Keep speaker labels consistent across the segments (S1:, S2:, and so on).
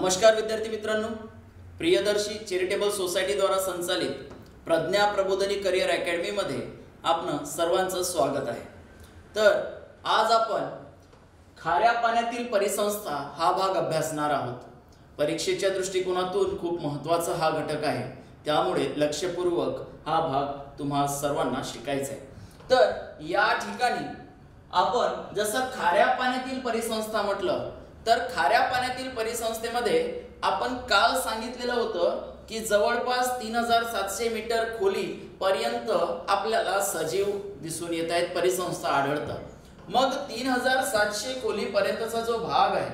S1: नमस्कार विद्यार्थी मित्रांनो, प्रियदर्शी चॅरिटेबल सोसायटी द्वारा संचालित प्रज्ञा प्रबोधिनी करिअर अकॅडमी मध्ये आपलं सर्वांचं स्वागत आहे। तर आज आपण खाऱ्या पाण्यातील परिसंस्था हा भाग अभ्यासणार आहोत। परीक्षेच्या दृष्टिकोनातून खूप महत्त्वाचा हा घटक आहे, त्यामुळे लक्षपूर्वक हा भाग तुम्हा सर्वांना शिकायचा आहे। तर या ठिकाणी आपण जसं खाऱ्या पाण्यातील परिसंस्था म्हटलं तर खाऱ्या पाण्यातील परिसंस्थेमध्ये आपण काल सांगितलेलं होतं की जवळपास 3700 मीटर खोली पर्यंत आपल्याला सजीव दिसून येत आहेत, परिसंस्था आढळतात। मग 3700 खोली पर्यंतचा जो भाग आहे,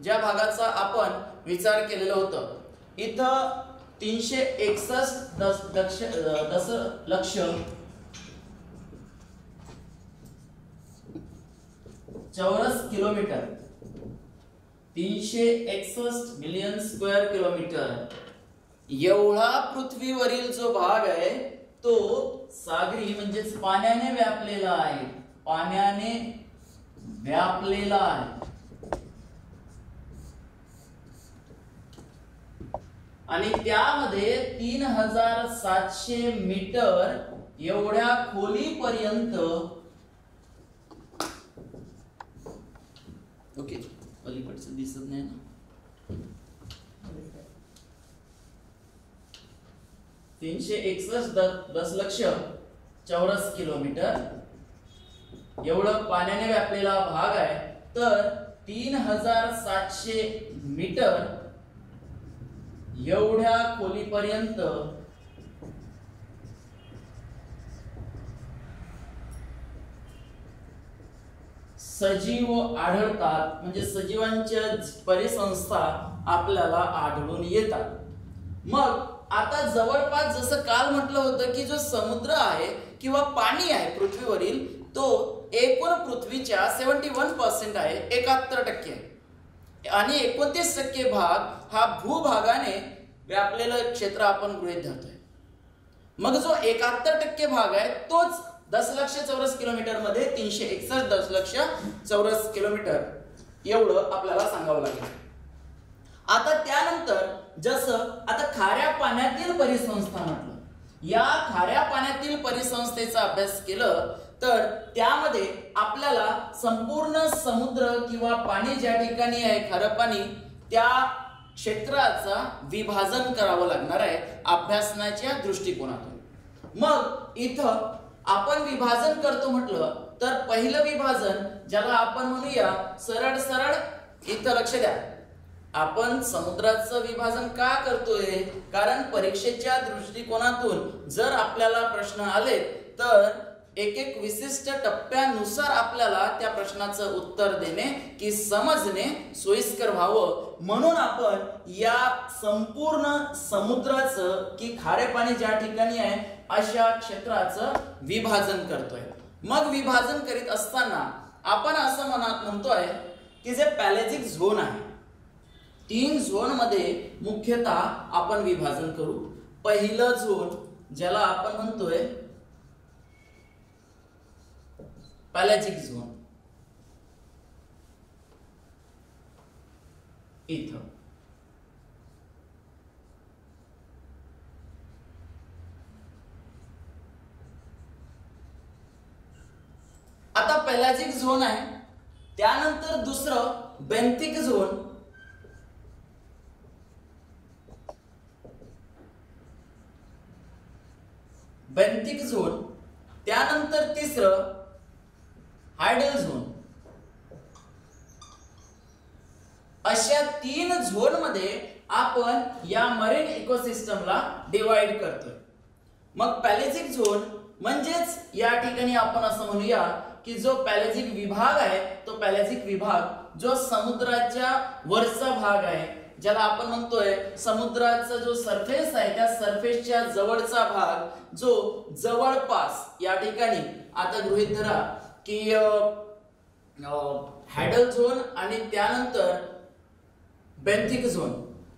S1: ज्या भागाचा आपण विचार केलेला होतं, इथं 361 दशलक्ष चौरस किलोमीटर, 361 मिलियन स्क्वेअर किलोमीटर एवढा पृथ्वीवरील जो भाग आहे तो सागरी म्हणजेच पाण्याने व्यापलेला आहे, पाण्याने व्यापलेला आहे। आणि त्यामध्ये 3700 मीटर एवढ्या खोलीपर्यंत ओके पलीकडचं दिसत नाही ना, 361 दशलक्ष चौरस किलोमीटर एवढं पाण्याने व्यापलेला भाग आहे। तर 3700 मीटर एवढ्या खोलीपर्यंत सजीव आढळतात, म्हणजे सजीवांच्या परिसंस्था आपल्याला आढळून येतात। मग आता जवळपास जसं काल म्हटलं होतं की जो समुद्र आहे किंवा पाणी आहे पृथ्वीवरील, तो एकूण पृथ्वीच्या 71% आहे, 71% आहे। आणि 29% भाग हा भूभागाने व्यापलेलं क्षेत्र आपण गृहीत धरतोय। मग जो 71% भाग आहे तोच दशलक्ष चौरस किलोमीटर मध्ये 361 दशलक्ष चौरस किलोमीटर एवढं आपल्याला सांगावं लागेल। आता त्यानंतर जसं आता खाऱ्या पाण्यातील परिसंस्था म्हटलं, या खाऱ्या पाण्यातील परिसंस्थेचा अभ्यास केलं तर त्यामध्ये आपल्याला संपूर्ण समुद्र किंवा पाणी ज्या ठिकाणी आहे खारं पाणी, त्या क्षेत्राचा विभाजन करावं लागणार आहे अभ्यासनाच्या दृष्टिकोनातून। मग इथं आपण विभाजन करतो म्हटलं तर पहिलं विभाजन ज्याला आपण म्हणूया सरळ सरळ, इथं लक्ष द्या, आपण समुद्राचं विभाजन का करतोय, कारण परीक्षेच्या दृष्टिकोनातून जर आपल्याला प्रश्न आले तर एक एक विशिष्ट टप्प्यानुसार आपल्याला त्या प्रश्नाचं उत्तर देणे की समजणे सोयीस्कर व्हावं, म्हणून आपण या संपूर्ण समुद्राचं की खारे पाणी ज्या ठिकाणी आहे अशा क्षेत्राचं विभाजन करतोय। मग विभाजन करीत असताना आपण असं म्हणतोय की जे पॅलेजिक झोन आहे, 3 झोन मध्ये मुख्यतः आपण विभाजन करू। पहिलं झोन ज्याला आपण म्हणतोय पॅलेजिक झोन, इथं आता पॅलेजिक झोन आहे। त्यानंतर दुसरं बेंथिक झोन, बेंथिक झोन, त्यानंतर तिसरं हायडल झोन। अशा 3 झोन मध्ये आपण या मरीन इकोसिस्टमला डिवाइड करतोय। मग पॅलेजिक झोन म्हणजेच या ठिकाणी आपण असं म्हणूया की जो पॅलेजिक विभाग आहे, तो पॅलेजिक विभाग जो समुद्राच्या वरचा भाग आहे, ज्याला आपण म्हणतोय समुद्राचा जो सरफेस आहे त्या सरफेसच्या जवळचा भाग, जो जवळपास या ठिकाणी आता गृहीत धरा की हॅडल झोन आणि त्यानंतर बेंथिक झोन।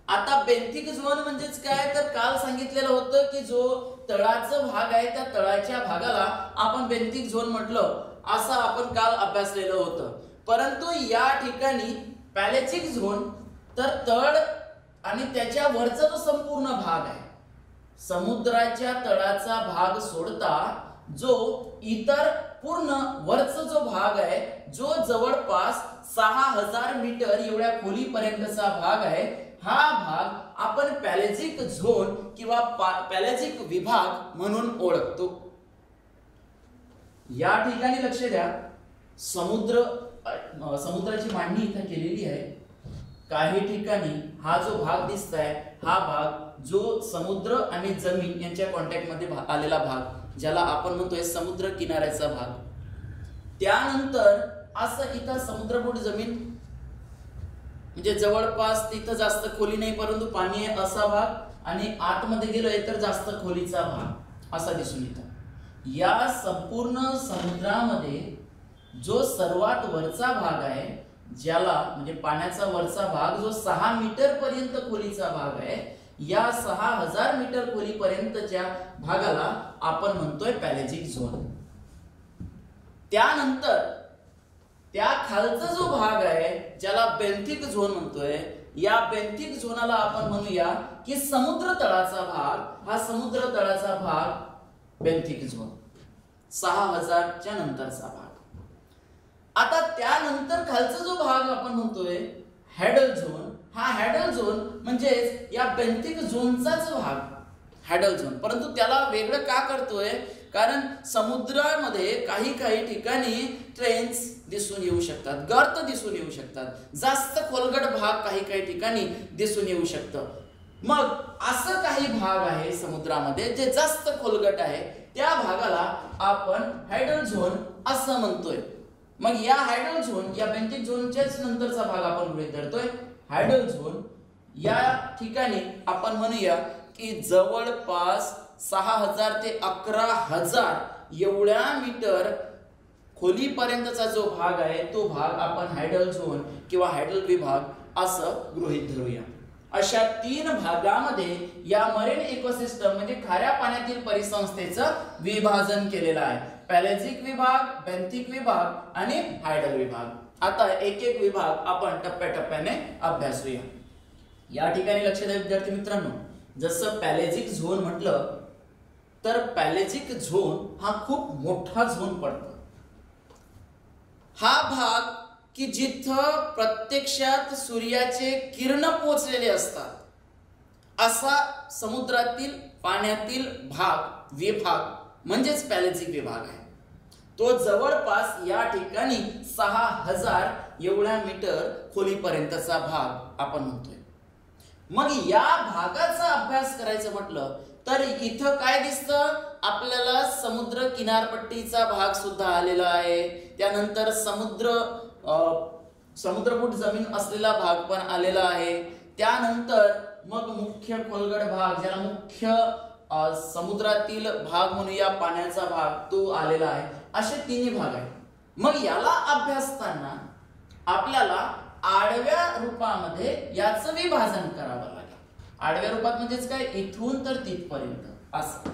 S1: आता बेंथिक झोन म्हणजेच काय, तर काल सांगितलेलं होतं की जो तळाचा भाग आहे त्या तळाच्या भागाला आपण बेंथिक झोन म्हटलं, असं आपण काल अभ्यासलेलं होतं। परंतु या ठिकाणी पॅलेजिक झोन तर तळ आणि त्याच्या वरचा जो संपूर्ण भाग आहे, समुद्राच्या तळाचा भाग सोडता जो इतर पूर्ण वरचा जो भाग आहे, जो जवळपास 6000 मीटर एवढ्या खोलीपर्यंतचा भाग आहे, हा भाग आपण पॅलेजिक झोन किंवा पॅलेजिक विभाग म्हणून ओळखतो. या ठिकाणी लक्ष द्या, समुद्राची मांडणी इथे केलेली आहे. काही ठिकाणी हा जो भाग दिसताय, हा भाग जो समुद्र आणि जमीन यांच्या कॉन्टॅक्ट मध्ये आलेला भाग, ज्याला आपण म्हणतोय समुद्र किनाऱ्याचा भाग. त्यानंतर असं इथं समुद्रपूर जमीन म्हणजे जवळपास तिथं जास्त खोली नाही परंतु पाणी आहे असा भाग, आणि आतमध्ये गेलोय तर जास्त खोलीचा भाग असा दिसून येतो. या संपूर्ण समुद्रामध्ये जो सर्वात वरचा भाग आहे, ज्याला म्हणजे पाण्याचा वरचा भाग जो 6 मीटर पर्यंत खोलीचा भाग आहे, या 6000 मीटर खोलीपर्यंतच्या भागाला आपण म्हणतोय पॅलेजिक झोन. त्यानंतर त्या खालचा जो भाग आहे ज्याला बेंथिक झोन म्हणतोय, या बेंथिक झोनाला आपण म्हणूया की समुद्र तळाचा भाग. हा समुद्र तळाचा भाग बेंथिक झोन, 6000 च्या नंतरचा भाग. आता त्यानंतर खालचा जो भाग आपण म्हणतोय हॅडल झोन. हा हॅडल झोन म्हणजेच या बेंथिक झोनचाच भाग हॅडल झोन, परंतु त्याला वेगळं का करतोय, कारण समुद्रामध्ये काही ठिकाणी ट्रेन्स दिसून येऊ शकतात, गर्त दिसून येऊ शकतात, जास्त खोलगट भाग काही ठिकाणी दिसून येऊ शकतं. मग असं काही भाग आहे समुद्रामध्ये जे जास्त खोलगट आहे, त्या भागाला आपण हायडल झोन असं म्हणतोय. मग या हायडल झोन, या बेंथिक झोनच्याच नंतरचा भाग आपण गृहीत धरतोय हायडल झोन. या ठिकाणी आपण म्हणूया की जवळपास 6000 ते 11000 एवढ्या मीटर खोलीपर्यंतचा जो भाग आहे, तो भाग आपण हायडल झोन किंवा हायडल विभाग असं गृहीत धरूया. अशा 3 भागामध्ये या मरीन इकोसिस्टम म्हणजे खाऱ्या पाण्यातील परिसंस्थेचं विभाजन केलेलं आहे. पॅलेजिक विभाग, बेंथिक विभाग आणि हायडल विभाग. आता एक एक विभाग आपण टप्प्याटप्प्याने अभ्यासूया. या ठिकाणी लक्ष द्या विद्यार्थी मित्रांनो, जसं पॅलेजिक झोन म्हटलं तर पॅलेजिक झोन हा खूप मोठा झोन पडतो. हा भाग की जिथं प्रत्यक्षात सूर्याचे किरण पोचलेले असतात, असा समुद्रातील पाण्यातील भाग विभाग म्हणजेच पॅलेजिक विभाग आहे. तो जवळपास या ठिकाणी 6000 एवढ्या मीटर खोलीपर्यंतचा भाग आपण म्हणतोय. मग या भागाचा अभ्यास करायचं म्हटलं तर इथं काय दिसतं आपल्याला, समुद्र किनारपट्टीचा भाग सुद्धा आलेला आहे. त्यानंतर समुद्रपूर जमीन असलेला भाग पण आलेला आहे. त्यानंतर मग मुख्य खोलगट भाग, ज्याला मुख्य समुद्रातील भाग म्हणूया पाण्याचा भाग, तो आलेला आहे. असे 3 भाग आहेत. मग याला अभ्यासताना आपल्याला आडव्या रूपामध्ये याचं विभाजन करावं लागेल. आडव्या रूपात म्हणजेच काय, इथून तर तिथपर्यंत असं.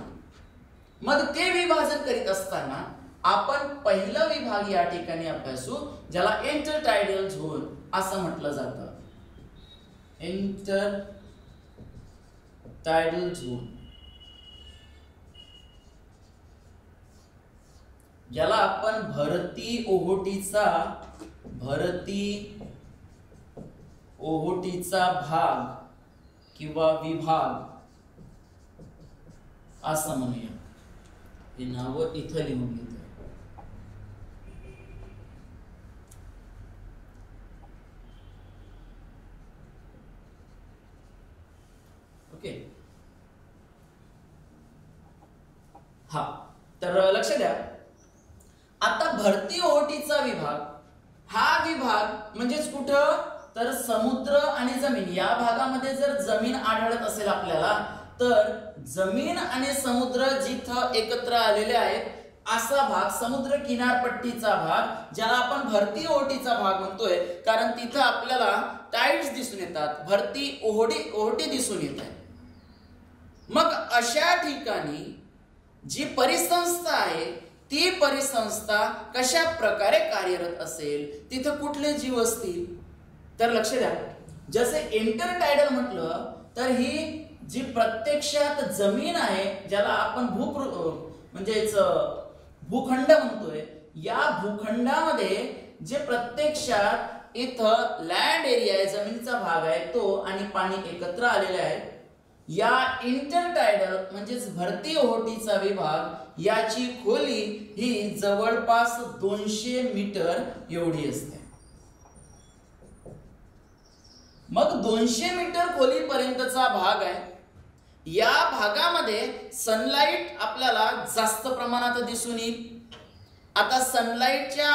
S1: मग ते विभाजन करीत असताना आपण पहिलं विभाग या ठिकाणी अभ्यासू, ज्याला इंटरटायडल झोन असं म्हटलं जातं. इंटरटायडल झोन, ज्याला आपण भरती ओहोटीचा भाग किंवा विभाग असं म्हणूया. हे नाव इथं लिहून घेतो. ओके, हा तर लक्ष द्या. आता भरती ओहोटीचा विभाग, हा विभाग म्हणजेच कुठं तर समुद्र आणि जमीन या भागामध्ये जर जमीन आढळत असेल आपल्याला, तर जमीन आणि समुद्र जिथं एकत्र आलेले आहेत असा भाग समुद्र किनारपट्टीचा भाग, ज्याला आपण भरती ओहोटीचा भाग म्हणतोय, कारण तिथं आपल्याला टाइड्स दिसून येतात, भरती ओहोटी दिसून येत आहे. मग अशा ठिकाणी जी परिसंस्था आहे, ती परिसंस्था कशा प्रकारे कार्यरत असेल, तिथं कुठले जीव असतील, तर लक्ष द्या. जसे इंटरटायडल म्हटलं तर ही जी प्रत्यक्षात जमीन आहे, ज्याला आपण म्हणजेच भूखंड म्हणतोय, या भूखंडामध्ये जे प्रत्यक्षात इथं लँड एरिया आहे, जमिनीचा भाग आहे तो, आणि पाणी एकत्र आलेले आहे, या इंटरटायडल म्हणजेच भरती ओहोटीचा विभाग याची खोली ही जवळपास 200 मीटर एवढी असते. मग 200 मीटर खोलीपर्यंतचा भाग आहे. या भागामध्ये सनलाइट आपल्याला जास्त प्रमाणात दिसून येईल. आता सनलाइटच्या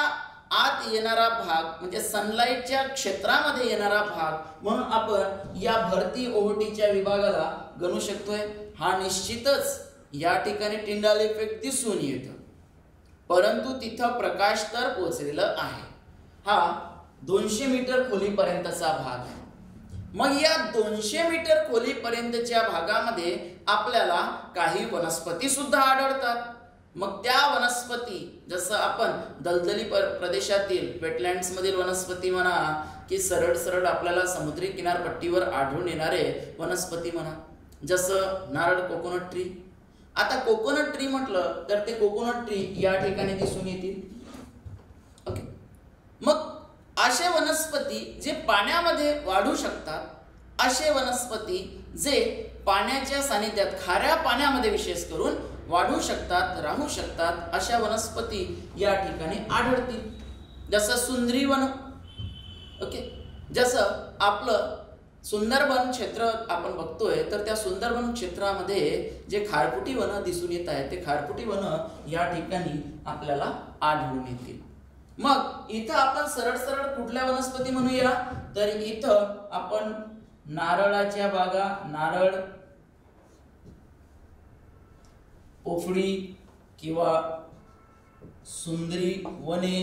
S1: आत येणारा भाग म्हणजे सनलाइटच्या क्षेत्रामध्ये येणारा भाग म्हणून आपण या भरती ओहोटीच्या विभागाला गणू शकतोय. हा निश्चितच या ठिकाणी टिंडाल इफेक्ट दिसून येतो, परंतु तिथं प्रकाश तर पोहोचलेला आहे. हा 200 मीटर खोलीपर्यंतचा भाग आहे. मग या 200 मीटर खोलीपर्यंतच्या भागामध्ये आपल्याला काही वनस्पती सुद्धा आढळतात. मग त्या वनस्पती, जसं आपण दलदली प्रदेशातील वेटलँड्स मधील वनस्पती म्हणा, की सरळ सरळ आपल्याला समुद्री किनारपट्टीवर आढळून येणारे वनस्पती म्हणा, जसं नारळ, कोकोनट ट्री. आता कोकोनट ट्री म्हटलं तर ते कोकोनट ट्री या ठिकाणी दिसून येतील. ओके. मग असे वनस्पती जे पाण्यामध्ये वाढू शकतात, असे वनस्पती जे पाण्याच्या सानिध्यात, खाऱ्या पाण्यामध्ये विशेष करून वाढू शकतात, राहू शकतात, अशा वनस्पती या ठिकाणी आढळतील. जसं सुंदरी वन. ओके. जसं आपलं सुंदरबन क्षेत्र आपण बघतोय, तर त्या सुंदरबन क्षेत्रामध्ये जे खारफुटी वन दिसून येत आहेत, ते खारफुटी वन या ठिकाणी आपल्याला आढळून येतील. मग इथं आपण सरळ सरळ कुठल्या वनस्पती म्हणूया, तर इथं आपण नारळाच्या बागा, नारळ, पोफळी किंवा सुंदरी वने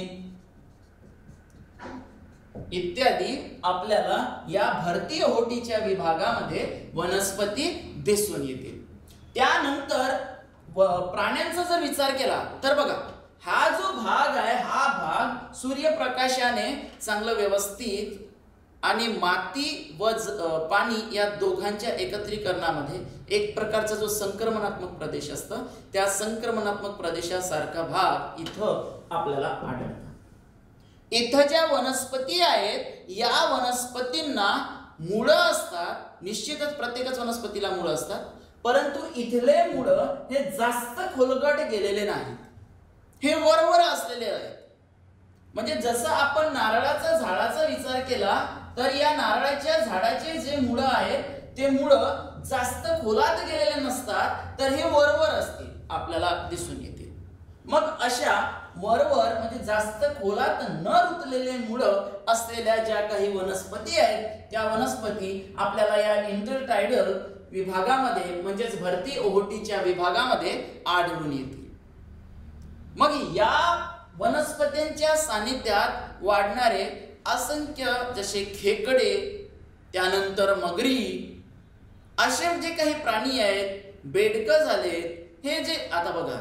S1: इत्यादी आपल्याला या भरती ओहोटीच्या विभागामध्ये वनस्पती दिसून येतील. त्यानंतर प्राण्यांचा जर विचार केला तर बघा, हा जो भाग आहे, हा भाग सूर्यप्रकाशाने चांगलं व्यवस्थित आणि माती व पाणी या दोघांच्या एकत्रीकरणामध्ये एक प्रकारचा जो संक्रमणात्मक प्रदेश असतो, त्या संक्रमणात्मक प्रदेशासारखा भाग इथं आपल्याला आढळतो. इथं ज्या वनस्पती आहेत, या वनस्पतींना मुळं असतात. निश्चितच प्रत्येकच वनस्पतीला मुळं असतात, परंतु इथले मुळं हे जास्त खोलगट गेलेले नाहीत, हे वरवर असलेले आहेत. म्हणजे जसं आपण नारळाच्या झाडाचा विचार केला तर या नारळाच्या झाडाचे जे मुळं आहेत, ते मुळं जास्त खोलात गेलेले नसतात, तर हे वरवर असतील, आपल्याला दिसून येतील. मग अशा वरवर म्हणजे जास्त खोलात न रुतलेले मुळं असलेल्या ज्या काही वनस्पती आहेत, त्या वनस्पती आपल्याला या इंटरटायडल विभागामध्ये म्हणजेच भरती ओहोटीच्या विभागामध्ये आढळून येतील. मग या वनस्पतींच्या सानिध्यात वाढणारे असंख्य जसे खेकडे, त्यानंतर मगरी, असे जे काही प्राणी आहेत, बेडकं झालेत, हे जे आता बघा,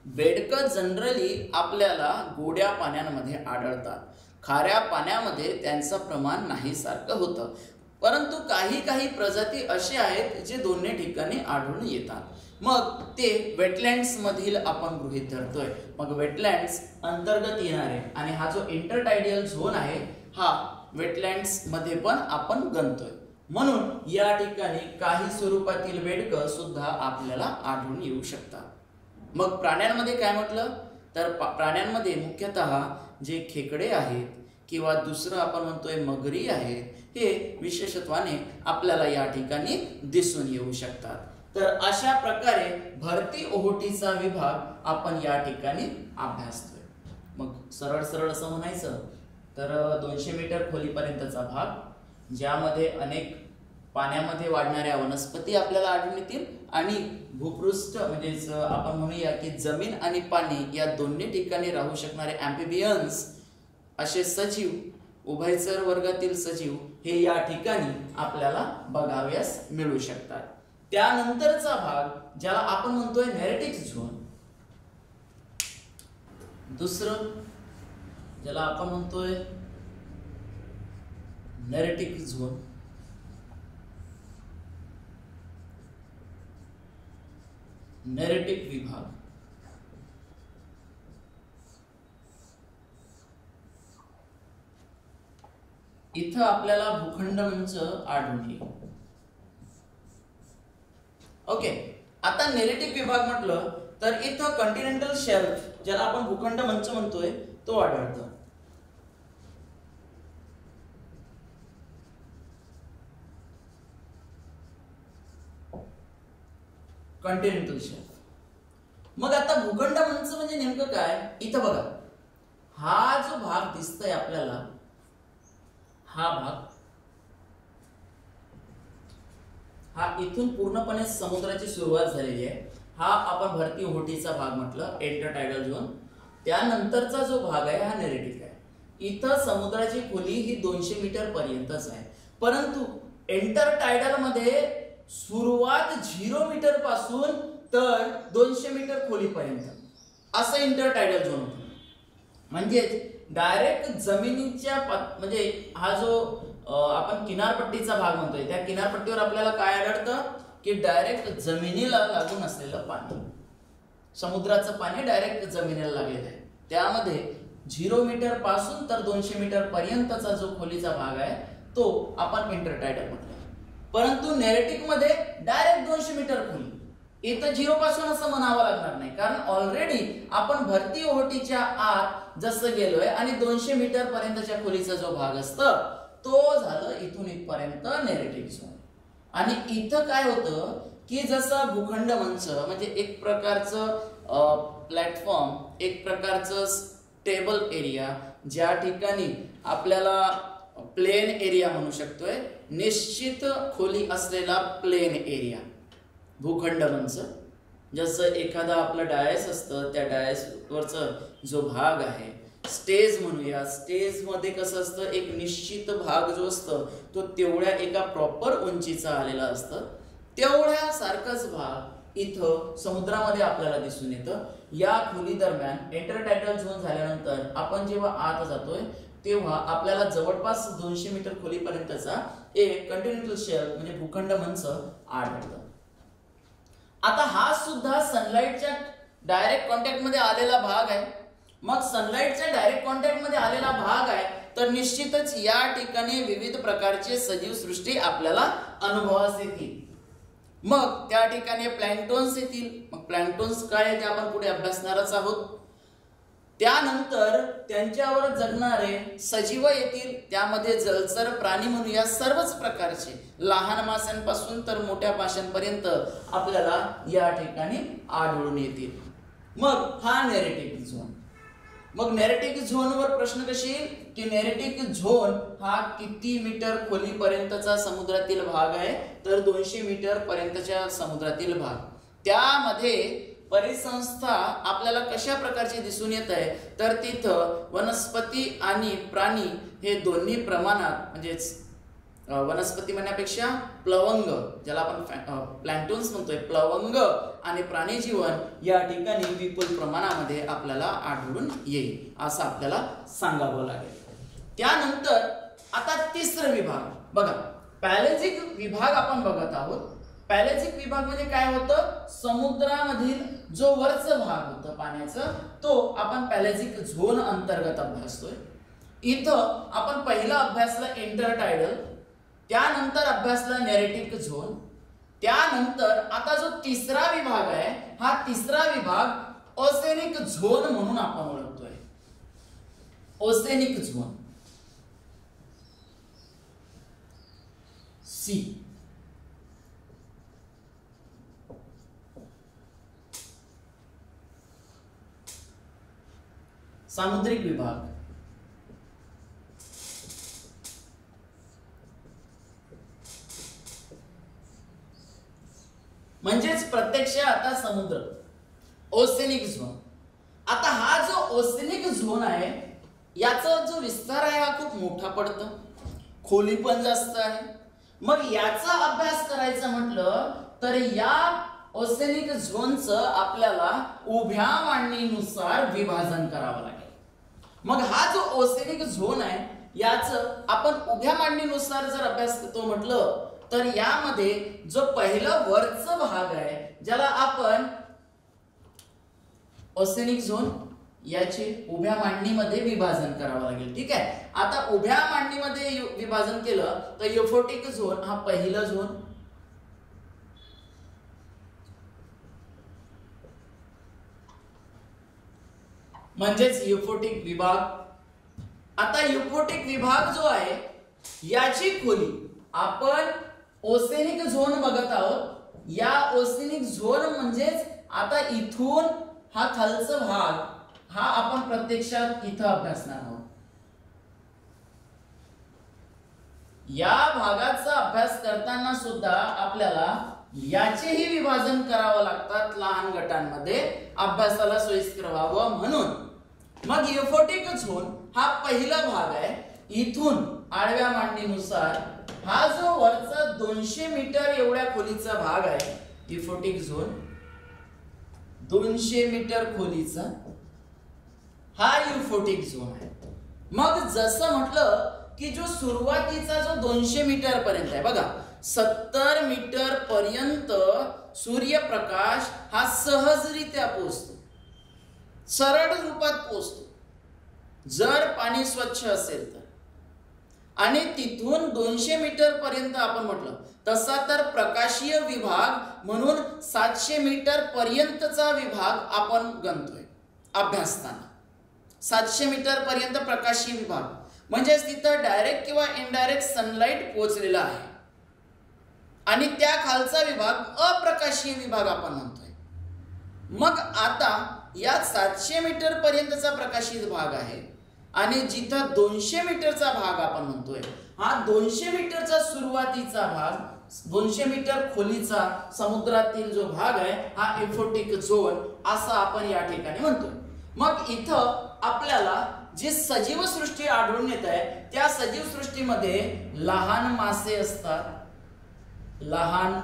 S1: बेडकं जनरली आपल्याला गोड्या पाण्यामध्ये आढळतात. खाऱ्या पाण्यामध्ये त्यांचं प्रमाण नाही सारखं होतं, परंतु काही काही प्रजाती असे आहेत जे दोन्ही ठिकाणी आढळून येतात. मग ते वेटलँड्स मधील आपण गृहीत धरतोय. मग वेटलँड्स अंतर्गत येणारे आणि हा जो इंटरटायडल झोन आहे, हा वेटलँड्स मध्ये पण आपण गणतोय. म्हणून या ठिकाणी काही स्वरूपातील बेडकं सुद्धा आपल्याला आढळून येऊ शकतात. मग प्राण्यांमध्ये काय म्हटलं तर प्राण्यांमध्ये मुख्यतः जे खेकडे आहेत किंवा दुसरं आपण म्हणतोय मगरी आहेत, हे विशेषत्वाने आपल्याला या ठिकाणी दिसून येऊ शकतात. तर अशा प्रकारे भरती ओहोटीचा विभाग आपण या ठिकाणी अभ्यासतोय. मग सरळ सरळ असं म्हणायचं तर 200 मीटर खोलीपर्यंतचा भाग, ज्यामध्ये अनेक पाण्यामध्ये वाढणाऱ्या वनस्पती आपल्याला आढळून येतील आणि भूपृष्ठ म्हणजेच आपण म्हणूया की जमीन आणि पाणी या दोन्ही ठिकाणी राहू शकणारे ॲम्फिबियन्स, असे सजीव, उभयचर वर्गातील सजीव हे या ठिकाणी आपल्याला बघाव्यास मिळू शकतात. त्यानंतरचा भाग ज्याला आपण म्हणतोय नेरेटिक झोन, दुसरं ज्याला आपण म्हणतोय नेरेटिक झोन, नेरेटिक विभाग, इथं आपल्याला भूखंड मंच आढळून येईल. ओके, आता नेरेटिक विभाग म्हटलं तर इथं कॉन्टिनेंटल शेल्फ, ज्याला आपण भूखंड मंच म्हणतोय, तो आढळतो. Continental shelf. मग आता भूखंड मंच म्हणजे नेमकं काय? इथं बघा, हा जो भाग दिसतोय आपल्याला, हा भाग, हा इथून पूर्णपणे समुद्राची सुरुवात झालेली आहे. हा आपण भरती ओहोटीचा भाग म्हटलं, इंटरटायडल झोन. त्यानंतरचा जो भाग आहे हा नेरेटिक आहे. इथं समुद्राची खोली ही 200 मीटर पर्यंतच आहे, परंतु इंटरटायडल मध्ये सुरुवात 0 मीटर पासून तर 200 मीटर खोलीपर्यंत असं इंटरटायडल झोन होतं. म्हणजे डायरेक्ट जमिनीच्या म्हणजे हा जो आपण किनारपट्टीचा भाग म्हणतोय, त्या किनारपट्टीवर आपल्याला काय आढळतं की डायरेक्ट जमिनीला लागून असलेलं पाणी, समुद्राचं पाणी डायरेक्ट जमिनीला लागलेलं आहे. त्यामध्ये 0 मीटर पासून तर 200 मीटर पर्यंतचा जो खोलीचा भाग आहे तो आपण इंटरटायडल म्हणतो. परंतु नेरेटिक मध्ये डायरेक्ट 200 मीटर खोली, इथं 0 पासून असं म्हणावं लागणार नाही, कारण ऑलरेडी आपण भरती ओहोटीच्या आत जसं गेलोय आणि 200 मीटर पर्यंतच्या खोलीचा जो भाग असतो तो झालं इथून इथपर्यंत नेरेटिक झोन. आणि इथं काय होतं की जसं भूखंड मंच म्हणजे एक प्रकारचं प्लॅटफॉर्म, एक प्रकारचं स्टेबल एरिया, ज्या ठिकाणी आपल्याला प्लेन एरिया म्हणू शकतोय, निश्चित खोली असलेला प्लेन एरिया भूखंड मंच. जसं एखादा आपलं डायस असतं, त्या डायसवरचा जो भाग आहे, स्टेज म्हणूया, स्टेज मध्ये कसं असतं, एक निश्चित भाग जो असतो तो तेवढ्या एका प्रॉपर उंचीचा आलेला असतं, तेवढ्या सारखाच भाग इथं समुद्रामध्ये आपल्याला दिसून येतं. या खोली दरम्यान इंटरटायडल झोन झाल्यानंतर आपण जेव्हा आत जातोय तेव्हा आपल्याला जवळपास 200 मीटर खोलीपर्यंतचा एक कॉन्टिनेंटल शेल्फ म्हणजे भूखंड मंच आढळतो. आता हा सुद्धा सनलाइटच्या डायरेक्ट कॉन्टॅक्ट मध्ये आलेला भाग आहे. मग सनलाइटच्या डायरेक्ट कॉन्टॅक्ट मध्ये आलेला भाग आहे तर निश्चितच या ठिकाणी विविध प्रकारचे सजीव सृष्टी आपल्याला अनुभवास येतील. मग त्या ठिकाणी प्लॅंक्टॉन्स येतील. मग प्लॅंक्टॉन्स काय आहे ते आपण पुढे अभ्यासणारच आहोत. त्यानंतर त्यांच्यावर जगणारे सजीव येतील, त्यामध्ये जलचर प्राणी म्हणूया, सर्वच प्रकारचे लहान माशांपासून तर मोठ्या माशांपर्यंत आपल्याला या ठिकाणी आढळून येतील. मग हा नेरेटिक झोन. मग नेरेटिक झोनवर प्रश्न कसे येईल की नेरेटिक झोन हा किती मीटर खोलीपर्यंतचा समुद्रातील भाग आहे, तर 200 मीटर पर्यंतच्या समुद्रातील भाग. त्यामध्ये परिसंस्था आपल्याला कशा प्रकारची दिसून येत आहे, तर तिथं वनस्पती आणि प्राणी हे दोन्ही प्रमाणात, म्हणजेच वनस्पती म्हणण्यापेक्षा प्लवंग, ज्याला आपण प्लॅंक्टॉन्स म्हणतोय, प्लवंग आणि प्राणी जीवन या ठिकाणी विपुल प्रमाणामध्ये आपल्याला आढळून येईल असं आपल्याला सांगावं लागेल. त्यानंतर आता तिसरा विभाग बघा, पॅलेजिक विभाग आपण बघत आहोत. पॅलेजिक विभाग म्हणजे काय होतं, समुद्रामधील जो वरचा भाग होतं पाण्याचं तो आपण पॅलेजिक झोन अंतर्गत अभ्यासतोय. इथं आपण पहिला अभ्यासला इंटरटायडल, त्यानंतर अभ्यासला नेरेटिक झोन, त्यानंतर आता जो तिसरा विभाग आहे हा तिसरा विभाग ओसेनिक झोन म्हणून आपण ओळखतोय. Oceanic zone sea. सामुद्रिक विभाग, म्हणजेच प्रत्यक्ष आता समुद्र, ओसेनिक झोन. आता हा जो ओसेनिक झोन आहे याचा जो विस्तार आहे हा खूप मोठा पडतो, खोली पण जास्त आहे. मग याचा अभ्यास करायचा म्हटलं तर या ओसेनिक झोनचं आपल्याला उभ्या मांडणीनुसार विभाजन करावं लागेल. मग हा जो ओसेनिक झोन आहे याचं आपण उभ्या मांडणीनुसार जर अभ्यास करतो म्हटलं तर यामध्ये जो पहिला वरचा भाग आहे ज्याला आपण ओसेनिक झोन याचे उभ्या मांडणीमध्ये विभाजन करावं लागेल. ठीक आहे. आता उभ्या मांडणीमध्ये विभाजन केलं तर युफोटिक झोन हा पहिला झोन, म्हणजेच युफोटिक विभाग. आता युफोटिक विभाग जो आहे याची खोली आपण ओसेनिक झोन बघत आहोत. या ओसेनिक झोन म्हणजेच आता इथून हा खालचा भाग हा आपण प्रत्यक्षात इथं अभ्यासणार आहोत. या भागाचा अभ्यास करताना सुद्धा आपल्याला याचेही विभाजन करावं लागतात लहान गटांमध्ये अभ्यासाला सोयीस्कर व्हावं म्हणून. मग युफोटिक झोन हा पहिला भाग आहे. इथून आडव्या मांडणीनुसार हा जो वरचा 200 मीटर एवढ्या खोलीचा भाग आहे युफोटिक झोन, 200 मीटर खोलीचा हा युफोटिक झोन आहे. मग जसं म्हटलं की जो सुरुवातीचा जो 200 मीटर पर्यंत आहे बघा, 70 मीटर पर्यंत सूर्यप्रकाश हा सहजरित्या पोहोचतो, सरळ रूपात पोहोचतो जर पाणी स्वच्छ असेल तर. आणि तिथून 200 मीटर पर्यंत आपण म्हटलं तसा तर प्रकाशीय विभाग म्हणून 700 मीटर पर्यंतचा विभाग आपण गणतोय अभ्यासताना. 700 मीटर पर्यंत प्रकाशीय विभाग म्हणजे तिथं डायरेक्ट किंवा इनडायरेक्ट सनलाइट पोहोचलेला आहे. आणि त्या खालचा विभाग अप्रकाशीय विभाग आपण म्हणतोय. मग आता या 700 मीटर पर्यंतचा प्रकाशित भाग आहे आणि जिथं 200 मीटरचा भाग आपण म्हणतोय हा 200 मीटरचा सुरुवातीचा भाग, 200 मीटर खोलीचा समुद्रातील जो भाग आहे हा युफोटिक झोन असं आपण या ठिकाणी म्हणतोय. मग इथं आपल्याला जी सजीव सृष्टी आढळून येत आहे त्या सजीव सृष्टीमध्ये लहान मासे असतात, लहान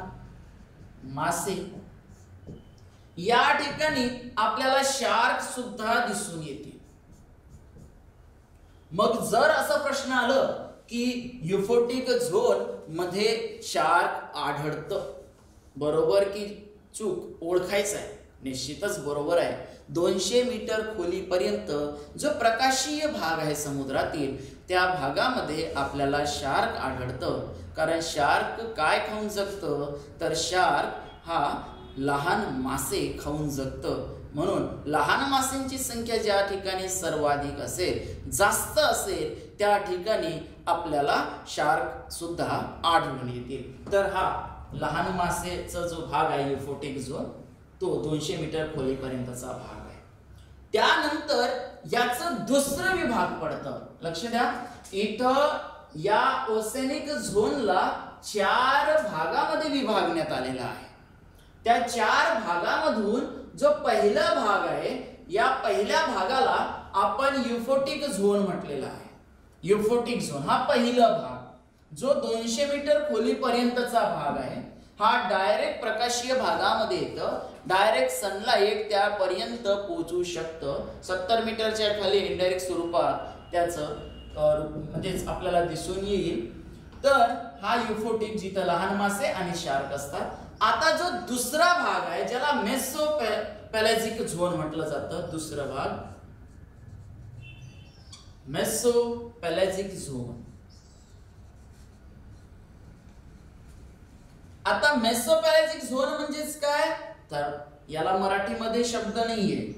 S1: मासे. या ठिकाणी आपल्याला शार्क सुद्धा दिसून येतील. मग जर असा प्रश्न आलं की युफोटिक झोन मध्ये शार्क आढळतं, बरोबर की चूक ओळखायचं आहे. निश्चितच बरोबर आहे. 200 मीटर खोलीपर्यंत जो प्रकाशीय भाग आहे समुद्रातील त्या भागामध्ये आपल्याला शार्क आढळतं. कारण शार्क काय खाऊन जगतं तर शार्क हा लहान मासे खाऊन जगतं. म्हणून लहान माशांची संख्या ज्या ठिकाणी सर्वाधिक असेल, जास्त असेल त्या ठिकाणी आपल्याला शार्क सुद्धा आढळून येतील. तर हा लहान मासेचा जो भाग आहे युफोटिक झोन तो 200 मीटर खोलीपर्यंतचा भाग आहे. त्यानंतर याचं दुसरं विभाग पडतं. लक्ष द्या, इथं या ओसेनिक झोनला 4 भागामध्ये विभागण्यात आलेला आहे. त्या 4 भागामधून जो पहिला भाग आहे या पहिल्या भागाला आपण युफोटिक झोन म्हटलेला आहे. युफोटिक झोन हा पहिला भाग जो 200 मीटर खोलीपर्यंतचा भाग आहे हा डायरेक्ट प्रकाशीय भागामध्ये येतं. डायरेक्ट सनलाइट त्यापर्यंत पोहोचू शकतं. 70 मीटरच्या खाली इनडायरेक्ट स्वरूपात त्याचं म्हणजेच आपल्याला दिसून येईल. तर हा युफोटिक जिथं लहान मासे आणि शार्क असतात. आता जो दुसरा भाग आहे ज्याला मेसोपेलॅजिक झोन म्हटलं जातं, दुसरा भाग मेसोपेलॅजिक झोन. आता मेसोपेलॅजिक झोन म्हणजेच काय तर याला मराठीमध्ये शब्द नाहीये.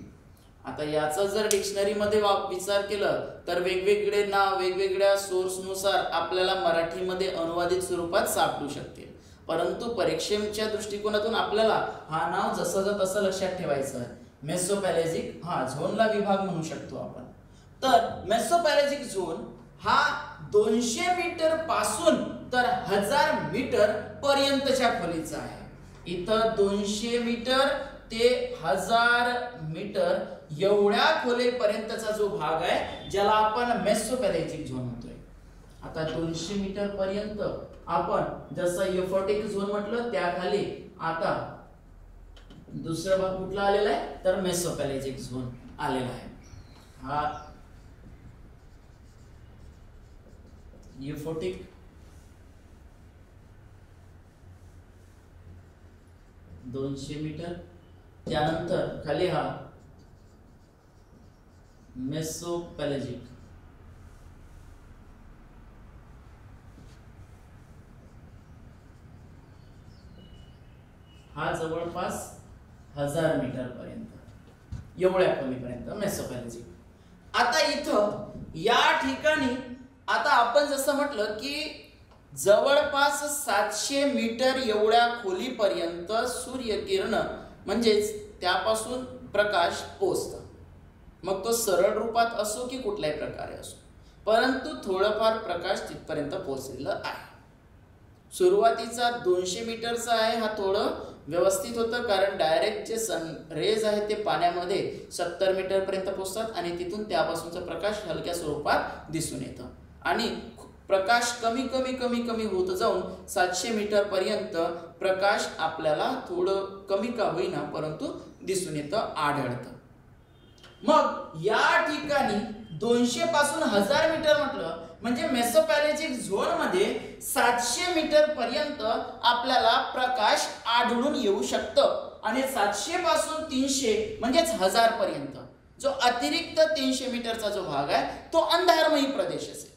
S1: आता याचा जर डिक्शनरी मध्ये विचार केला तर वेगवेगळे नाव वेगवेगळ्या सोर्सनुसार आपल्याला मराठीमध्ये अनुवादित स्वरूपात सापडू शकते. परंतु परीक्षेच्या दृष्टिकोनातून आपल्याला हा नाव जसं तसं लक्षात ठेवायचं आहे. मेसोपेलॅजिक हा झोनला विभाग म्हणू शकतो आपण. तर मेसोपेलॅजिक झोन हा 200 मीटर पासून तर 1000 मीटर पर्यंतच्या खोलीचा आहे. इथं 200 मीटर ते 1000 मीटर एवढ्या खोलीपर्यंतचा जो भाग आहे ज्याला आपण मेसोपेलॅजिक झोन म्हणतोय. आता 200 मीटर पर्यंत आपण जसं युफोटिक झोन म्हटलं त्याखाली आता दुसरा भाग कुठला आलेला आहे तर मेसोपेलॅजिक झोन आलेला आहे. हा युफोटिक, 200 मीटर. त्यानंतर खाली हा मेसोपॅलेजिक, हा जवळपास 1000 मीटर पर्यंत एवढ्या खोलीपर्यंत मेसोपॅलेजिक. आता इथं या ठिकाणी आता आपण जसं म्हटलं की जवळपास 700 मीटर एवढ्या खोलीपर्यंत सूर्यकिरण म्हणजेच त्यापासून प्रकाश पोचतात. मग तो सरळ रूपात असो की कुठल्याही प्रकारे असो, परंतु थोडंफार प्रकाश तिथपर्यंत पोहोचलेला आहे. सुरुवातीचा 200 मीटरचा आहे, हा थोडं व्यवस्थित होतं कारण डायरेक्ट जे सन रेज आहेत ते पाण्यामध्ये 70 मीटर पर्यंत पोहोचतात आणि तिथून त्यापासूनचा प्रकाश हलक्या स्वरूपात दिसून येतं आणि प्रकाश कमी कमी कमी कमी होत जाऊन 700 मीटर पर्यंत प्रकाश आपल्याला थोडं कमी का होईना परंतु दिसून येतं, आढळतं. मग या ठिकाणी 200 पासून 1000 मीटर म्हटलं म्हणजे मेसोपॅलेजिक झोन मध्ये 700 मीटर पर्यंत आपल्याला प्रकाश आढळून येऊ शकतं आणि 700 पासून 300 म्हणजेच 1000 पर्यंत जो अतिरिक्त 300 मीटरचा जो भाग आहे तो अंधारमयी प्रदेश असेल.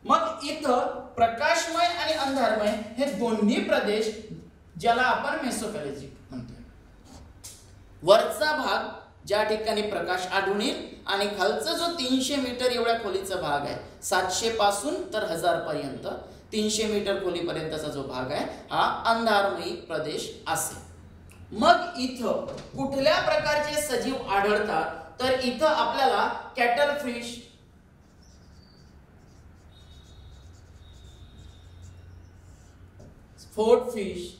S1: मग इथं प्रकाशमय आणि अंधारमय हे दोन्ही प्रदेश ज्याला आपण मेसोपॅलेजिक म्हणतोय. वरचा भाग ज्या ठिकाणी प्रकाश आढळून येईल आणि खालचा जो 300 मीटर एवढ्या खोलीचा भाग आहे 700 पासून तर 1000 पर्यंत 300 मीटर खोलीपर्यंतचा जो भाग आहे हा अंधारमयी प्रदेश असेल. मग इथं कुठल्या प्रकारचे सजीव आढळतात तर इथं आपल्याला कॅटल फिश, स्पोर्ट फिश,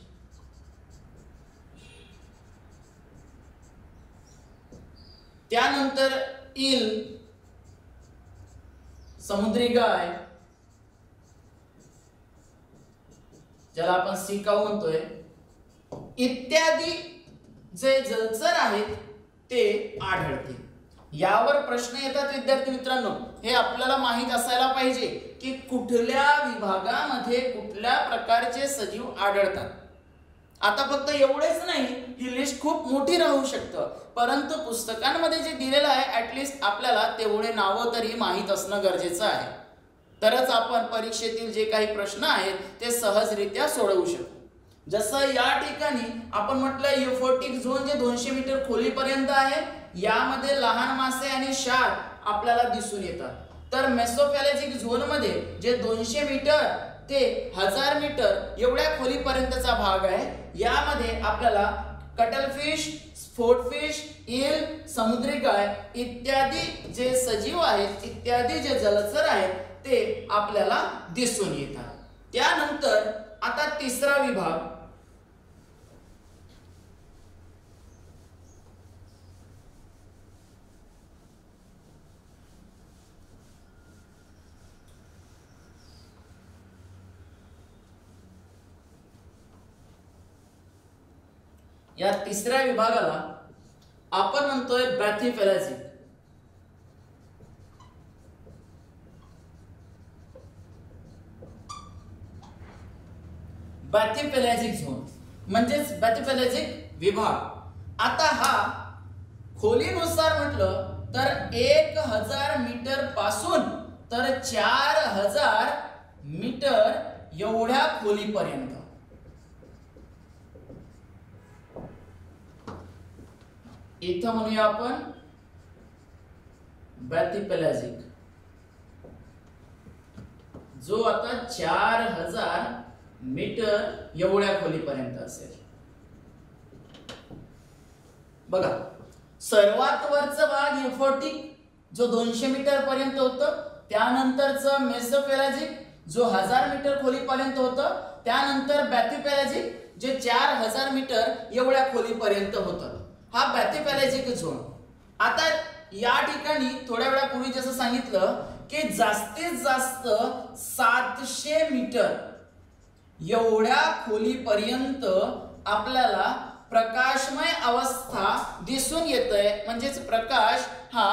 S1: त्यानंतर ईल, समुद्री गाय ज्याला आपण सी काऊ म्हणतोय, इत्यादी जे जलचर आहेत ते आढळतील. यावर प्रश्न येतात विद्यार्थी मित्रांनो, हे आपल्याला माहित असायला पाहिजे की कुठल्या विभागामध्ये कुठल्या प्रकारचे सजीव आढळतात. आता फक्त एवढेच नाही, ही लिस्ट खूप मोठी राहू शकतं, परंतु पुस्तकांमध्ये जे दिलेलं आहे ऍटलिस्ट आपल्याला तेवढे नावं तरी माहीत असणं गरजेचं आहे, तरच आपण परीक्षेतील जे काही प्रश्न आहेत ते सहजरित्या सोडवू शकतो. जसं या ठिकाणी आपण म्हटलं युफोटिक झोन जे 200 मीटर खोलीपर्यंत आहे, यामध्ये लहान मासे आणि शार्क आपल्याला दिसून येतात. तर मेसोपॅलेजिक झोन मध्ये जे 200 मीटर ते 1000 मीटर एवढ्या खोलीपर्यंतचा भाग आहे, यामध्ये आपल्याला कटल फिश, स्पोर्ट फिश, ईल, समुद्री गाय इत्यादी जे सजीव आहेत, इत्यादी जे जलचर आहेत ते आपल्याला दिसून येतात. त्यानंतर आता तिसरा विभाग, या तिसऱ्या विभागाला आपण म्हणतोय बॅथिपेलॅजिक. बॅथिपेलॅजिक झोन म्हणजेच बॅथिपेलॅजिक विभाग. आता हा खोलीनुसार म्हटलं तर 1000 मीटर पासून तर 4000 मीटर एवढ्या खोलीपर्यंत. इथं म्हणूया आपण बॅथिपेलॅजिक, जो आता 4000 मीटर एवढ्या खोलीपर्यंत असेल. बघा, सर्वात वरचा भाग युफोटिक जो 200 मीटर पर्यंत होतं, त्यानंतरचं मेसोपॅलेजिक जो 1000 मीटर खोलीपर्यंत होतं, त्यानंतर बॅथिपेलॅजिक जे 4000 मीटर एवढ्या खोलीपर्यंत होतं. हा बॅथिपेलॅजिक झोन. आता या ठिकाणी थोड्या वेळापूर्वी जसं सांगितलं की जास्तीत जास्त 700 मीटर एवढ्या खोलीपर्यंत आपल्याला प्रकाशमय अवस्था दिसून येतंय, म्हणजेच प्रकाश हा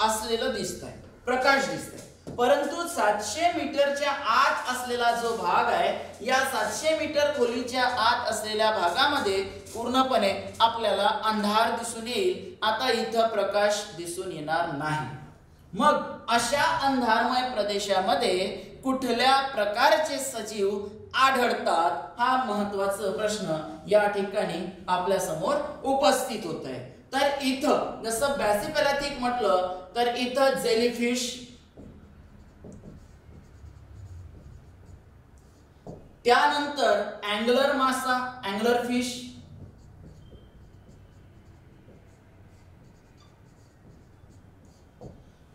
S1: असलेलं दिसतंय, प्रकाश दिसतंय. परंतु 700 मीटरच्या आत असलेला जो भाग आहे, या 700 मीटर खोलीच्या आत असलेल्या भागामध्ये पूर्णपणे आपल्याला अंधार दिसून येईल. आता इथं प्रकाश दिसून येणार नाही. मग अशा अंधारमय प्रदेशामध्ये कुठल्या प्रकारचे सजीव आढळतात, हा महत्त्वाचा प्रश्न या ठिकाणी आपल्या समोर उपस्थित होत आहे. तर इथं जसं बॅसिपेलॅथिक म्हटलं तर इथं जेलीफिश, त्यानंतर अँगलर मासा, अँगलर फिश,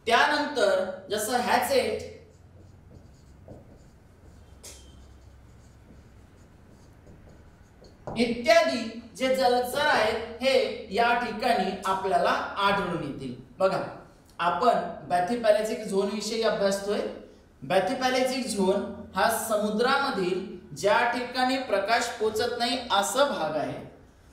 S1: त्यानंतर जसं हॅचेट, इत्यादी जे जलचर आहेत हे या ठिकाणी आपल्याला आढळून येतील. बघा, आपण बॅथिपॅलेजिक झोन विषयी अभ्यासतोय. बॅथिपॅलेजिक झोन हा समुद्रामधील ज्या ठिकाणी प्रकाश पोचत नाही असा भाग आहे,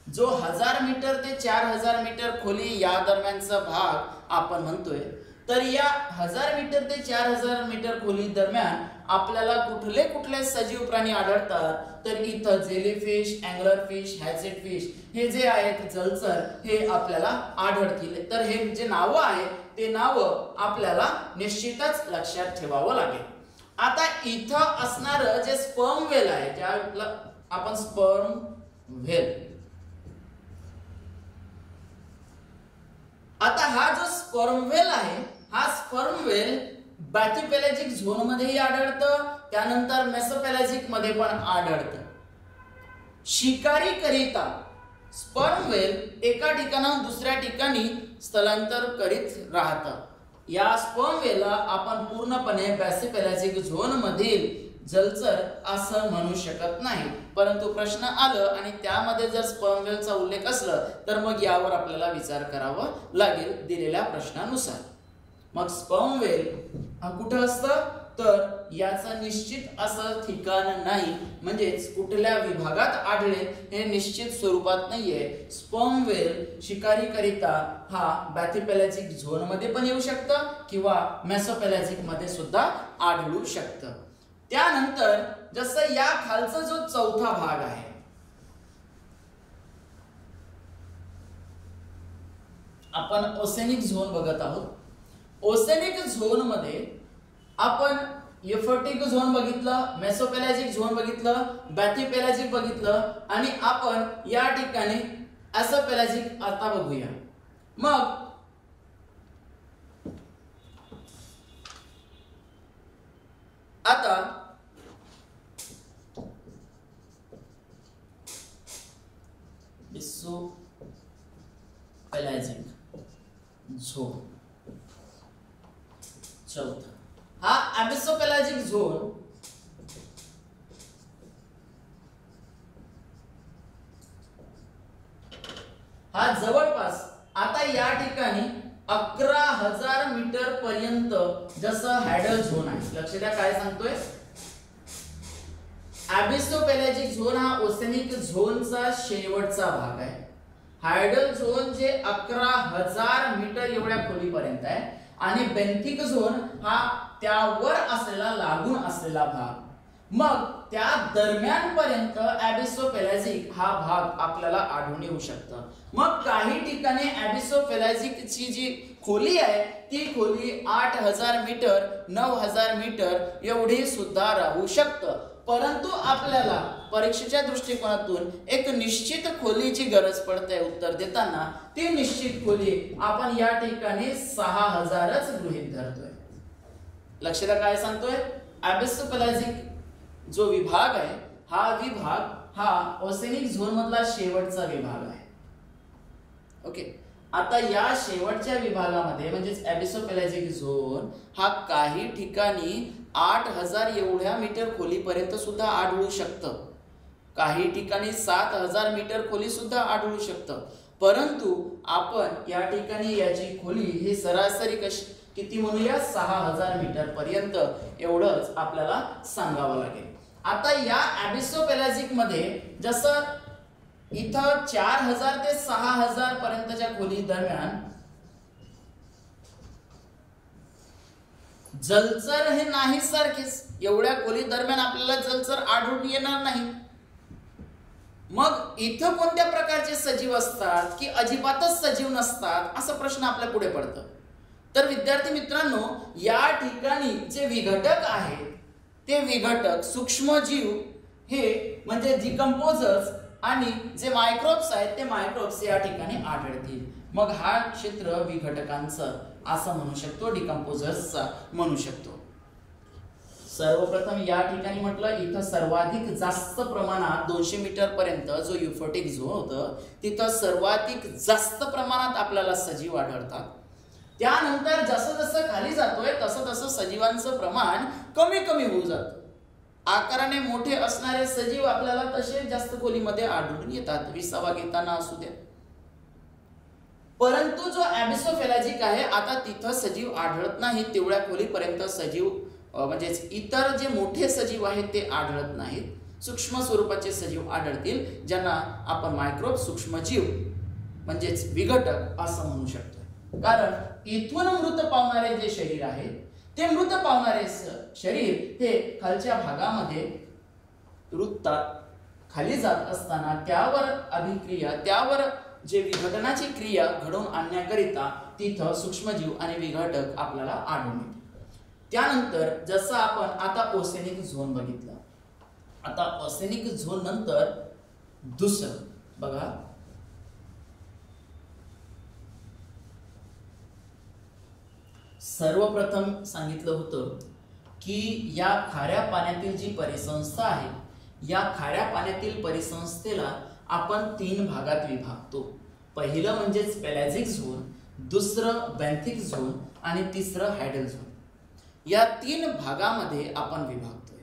S1: जो 1000 मीटर ते 4000 मीटर खोली या दरम्यानचा भाग आपण म्हणतोय. तर या 1000 मीटर ते 4000 मीटर खोली दरम्यान आपल्याला कुठले कुठले सजीव प्राणी आढळतात, तर इथं jellyfish, angler fish, hatchet fish हे जे आहेत जलचर हे आपल्याला आढळतील. तर हे जे नावं आहेत ते नावं आपल्याला निश्चितच लक्षात ठेवावं लागेल. आता इथं असणारं जे स्पर्म व्हेल आहे, ज्याला आपण स्पर्म व्हेल, आता हा जो स्पर्म व्हेल आहे, हा स्पर्म व्हेल बॅथिपेलॅजिक झोन मध्येही आढळतं, त्यानंतर मेसोपेलॅजिक मध्ये पण आढळतं. शिकारी करिता स्पर्म व्हेल एका ठिकाणाहून दुसऱ्या ठिकाणी स्थलांतर करीत राहतं. या स्पर्म व्हेलला आपण पूर्णपणे बॅसिपेलॅजिक झोन मधील जलचर असं म्हणू शकत नाही. परंतु प्रश्न आलं आणि त्यामध्ये जर स्पर्म व्हेलचा उल्लेख असला तर मग यावर आपल्याला विचार करावा लागेल दिलेल्या प्रश्नानुसार. मग स्पर्म व्हेल हा कुठं असतं, तर याचं निश्चित असं ठिकाण नाही, म्हणजेच कुठल्या विभागात आढळेल हे निश्चित स्वरूपात नाहीये. स्पर्म व्हेल शिकारी करिता हा बॅथिपेलॅजिक झोन मध्ये पण येऊ शकतं किंवा मेसोपेलॅजिक मध्ये सुद्धा आढळू शकतं. त्यानंतर जसं या खालचा जो चौथा भाग आहे, आपण ओसेनिक झोन बघत आहोत. ओसेनिक झोन मध्ये आपण युफोटिक झोन बघितलं, मेसोपेलॅजिक झोन बघितलं, बॅथिपेलॅजिक बघितलं आणि आपण या ठिकाणी ऍसोपेलॅजिक आता बघूया. मग आता ऍसोपेलॅजिक झोन चौथा, हा ऍबिसोपेलॅजिक झोन हा जवळपास आता या ठिकाणी 11,000 मीटर पर्यंत जसं हॅडल झोन आहे. लक्ष द्या काय सांगतोय. ऍबिसोपेलॅजिक झोन हा ओसेनिक झोनचा शेवटचा भाग आहे. हायडल झोन जे 11,000 मीटर एवढ्या खोलीपर्यंत आहे आणि बेंथिक झोन हा त्यावर असलेला लागून असलेला भाग. मग त्या दरम्यान पर्यंत ऍबिसोपेलॅजिक हा भाग आपल्याला आढळून येऊ शकतं. मग काही ठिकाणी ऍबिसोपेलॅजिकची जी खोली आहे ती खोली 8,000 मीटर 9,000 मीटर एवढी सुद्धा राहू शकतं. परंतु आपल्याला परीक्षेच्या दृष्टिकोनातून एक निश्चित खोलीची गरज पडते उत्तर देताना. ती निश्चित खोली आपण या ठिकाणी 6,000च गृहीत धरतोय. लक्ष द्या काय सांगतोय. ऍबिसोपेलॅजिक जो विभाग आहे हा विभाग हा ओसेनिक झोन मधला शेवटचा विभाग आहे. ओके, आता या शेवटच्या विभागामध्ये म्हणजेच ऍबिसोपेलॅजिक झोन हा काही ठिकाणी 8,000 एवढ्या मीटर खोलीपर्यंत सुद्धा आढळू शकतं. काही ठिकाणी 7,000 मीटर खोली सुद्धा आढळू शकतं. परंतु आपण या ठिकाणी याची खोली ही सरासरी किती म्हणूया 6,000 मीटर पर्यंत एवढंच आपल्याला सांगावं लागेल. आता या ऍबिसोपेलॅजिक मध्ये जसं इथं 4,000 ते 6,000 पर्यंतच्या खोली दरम्यान जलचर हे नाही सारखेच, एवढ्या खोली दरम्यान आपल्याला जलचर आढळून येणार नाही. मग इथं कोणत्या प्रकारचे सजीव असतात की अजिबातच सजीव नसतात, असा प्रश्न आपल्या पुढे पडतो. तर विद्यार्थी मित्रांनो, या ठिकाणी जे विघटक आहेत ते विघटक सूक्ष्मजीव हे म्हणजे डिकम्पोजर्स आणि जे मायक्रोब्स आहेत ते मायक्रोब्स या ठिकाणी आढळतील. मग हा क्षेत्र विघटकांचं असं म्हणू शकतो, डिकम्पोजर्सचा म्हणू शकतो. सर्वप्रथम या ठिकाणी म्हटलं इथं सर्वाधिक जास्त प्रमाणात 200 मीटर पर्यंत जो युफोटिक झोन होतं तिथं सर्वाधिक जास्त प्रमाणात आपल्याला सजीव आढळतात. त्यानंतर जसं जसं खाली जातोय तसं तसं सजीवांचं प्रमाण कमी कमी होऊ जातं. आकाराने मोठे असणारे सजीव आपल्याला तसे जास्त खोलीमध्ये आढळून येतात, 20वा घेताना असू द्या. परंतु जो ॲबिसोफेलाजिक आहे आता तिथं सजीव आढळत नाही, तेवढ्या खोलीपर्यंत सजीव म्हणजे इतर जे मोठे सजीव आहेत ते आढळत नाहीत. सूक्ष्म स्वरूपाचे सजीव आढळतील, ज्यांना आपण मायक्रोब सूक्ष्मजीव म्हणजेच विघटक असं म्हणू शकतो. कारण इथून मृत पावणारे जे शरीर आहे ते मृत पावणारे शरीर हे खालच्या भागामध्ये रुततात. खाली जात असताना त्यावर अभिक्रिया, त्यावर जे विघटनाची क्रिया घडवून आणण्याकरिता तिथं सूक्ष्मजीव आणि विघटक आपल्याला आढळून येतात. त्यानंतर जसं आपण आता ओसेनिक झोन बघितलं, आता ओसेनिक झोन नंतर दुसरं बघा, सर्वप्रथम सांगितलं होतं की या खाऱ्या पाण्यातील जी परिसंस्था आहे या खाऱ्या पाण्यातील परिसंस्थेला आपण 3 भागात विभागतो. पहिलं म्हणजेच पेलॅजिक झोन, दुसरं बॅन्थिक झोन आणि तिसरं हायडल झोन. या 3 भागामध्ये आपण विभागतोय.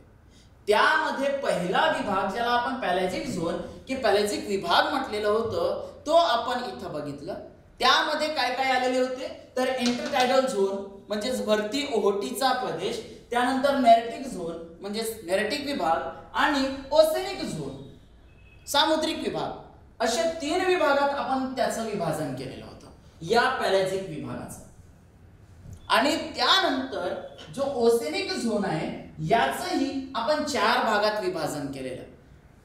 S1: त्यामध्ये पहिला विभाग ज्याला आपण पेलॅजिक झोन की पेलॅजिक विभाग म्हटलेलं होतं तो आपण इथं बघितलं. त्यामध्ये काय काय आलेले होते तर इंटरटायडल झोन म्हणजेच भरती ओहोटीचा प्रदेश, त्यानंतर नेरेटिक झोन म्हणजेच नेरेटिक विभाग आणि ओसेनिक झोन सामुद्रिक विभाग, अशा 3 विभागात आपण त्याचं विभाजन केलेलं होतं या पेलॅजिक विभागाचं. आणि त्यानंतर जो ओसेनिक झोन आहे याचंही आपण 4 भागात विभाजन केलेलं,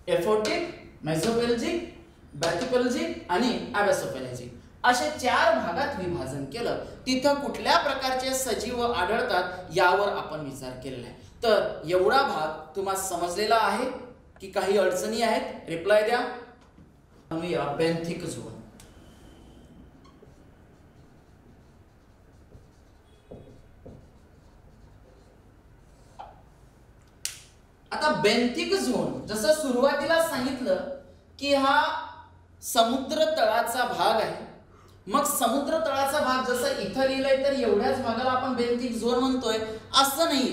S1: एफोटिक, मेसोपेलॅजिक, बॅथिपेलॅजिक आणि ॲबॅसोपेलॅजिक असे 4 भागात विभाजन केलं. तिथं कुठल्या प्रकारचे सजीव आढळतात यावर आपण विचार केलेला आहे. तर एवढा भाग तुम्हाला समजलेला आहे की काही अडचणी आहेत? रिप्लाय द्या. म्हणूया बॅन्थिक झोन. आता बॅन्थिक झोन जसं सुरुवातीला सांगितलं की हा समुद्र तळाचा भाग आहे. मग समुद्र तळाचा भाग जसं इथं लिहिलंय तर एवढ्याच भागाला आपण बॅन्थिक झोन म्हणतोय असं नाही.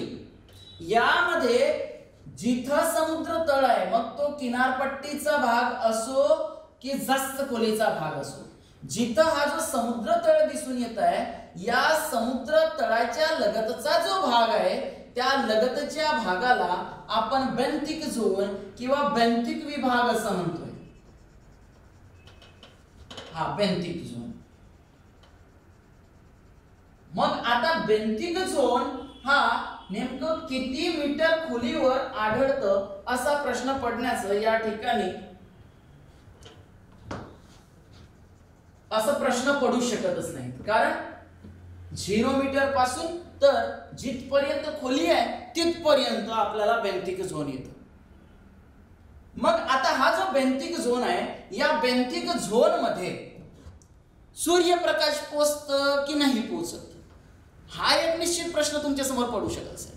S1: यामध्ये जिथं समुद्र तळ आहे मग तो किनारपट्टीचा भाग असो की जास्त खोलीचा भाग असो, जिथं हा जो समुद्र तळ दिसून येत आहे या समुद्र तळाच्या लगतचा जो भाग आहे त्या लगतच्या भागाला आपण बॅन्थिक झोन किंवा बॅन्थिक विभाग असं म्हणतोय. हा बॅन्थिक झोन. मग आता बॅन्थिक झोन हा नेमकं किती मीटर खोलीवर आढळतं असा प्रश्न पडण्याचं या ठिकाणी असं प्रश्न पडू शकतच नाही. कारण 0 मीटर पासून तर जिथपर्यंत खोली आहे तिथपर्यंत आपल्याला बॅन्थिक झोन येतो. मग आता हा जो बॅन्थिक झोन आहे या बॅन्थिक झोन मध्ये सूर्यप्रकाश पोचतं की नाही पोचत हा एक निश्चित प्रश्न तुमच्या समोर पडू शकत असेल.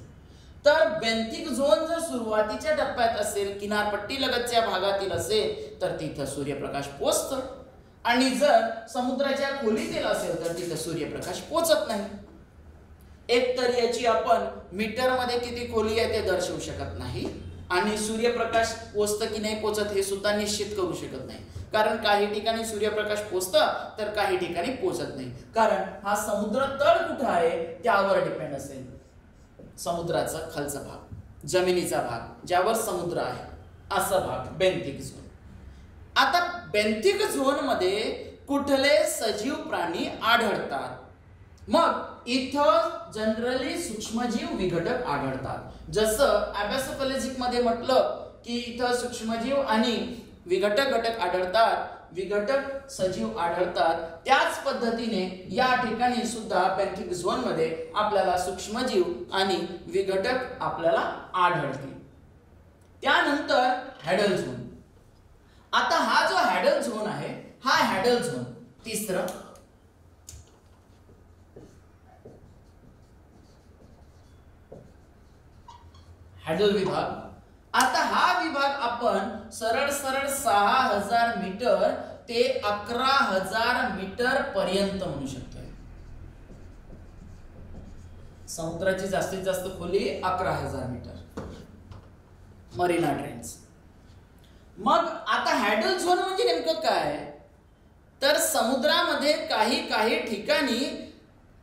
S1: तर बॅन्थिक झोन जर सुरुवातीच्या टप्प्यात असेल, किनारपट्टी लगतच्या भागातील असेल तर तिथं सूर्यप्रकाश पोचतं आणि जर समुद्राच्या खोलीतील असेल तर तिथं सूर्यप्रकाश पोचत नाही. एक तर याची आपण मीटर मध्ये किती खोली आहे ते दर्शवू शकत नाही आणि सूर्यप्रकाश पोचतं की नाही पोचत हे सुद्धा निश्चित करू शकत नाही. कारण काही ठिकाणी सूर्यप्रकाश पोचतं तर काही ठिकाणी पोचत नाही. कारण हा समुद्र तळ कुठं आहे त्यावर डिपेंड असेल. समुद्राचा खालचा भाग, जमिनीचा भाग ज्यावर समुद्र आहे असा भाग बॅन्थिक झोन. आता बॅन्थिक झोन मध्ये कुठले सजीव प्राणी आढळतात? मग इथं जनरली सूक्ष्मजीव विघटक आढळतात. जसं अबॅसोफॅलेजिक मध्ये म्हटलं की इथं सूक्ष्मजीव आणि विघटक घटक आढळतात, विघटक सजीव आढळतात, त्याच पद्धतीने या ठिकाणी सुद्धा बँकिंग झोन मध्ये आपल्याला सूक्ष्मजीव आणि विघटक आपल्याला आढळतील. त्यानंतर हॅडल झोन. आता हा जो हॅडल झोन आहे, हा हॅडल झोन तिसरं हॅडल विभाग. आता हा विभाग आपण सरळ सरळ 6000 मीटर ते 11000 मीटर पर्यंत म्हणू शकतोय. समुद्राची जास्तीत जास्त खोली 11000 मीटर, मरीना ट्रेंच. मग आता हॅडल झोन म्हणजे नेमकं काय, तर समुद्रामध्ये काही ठिकाणी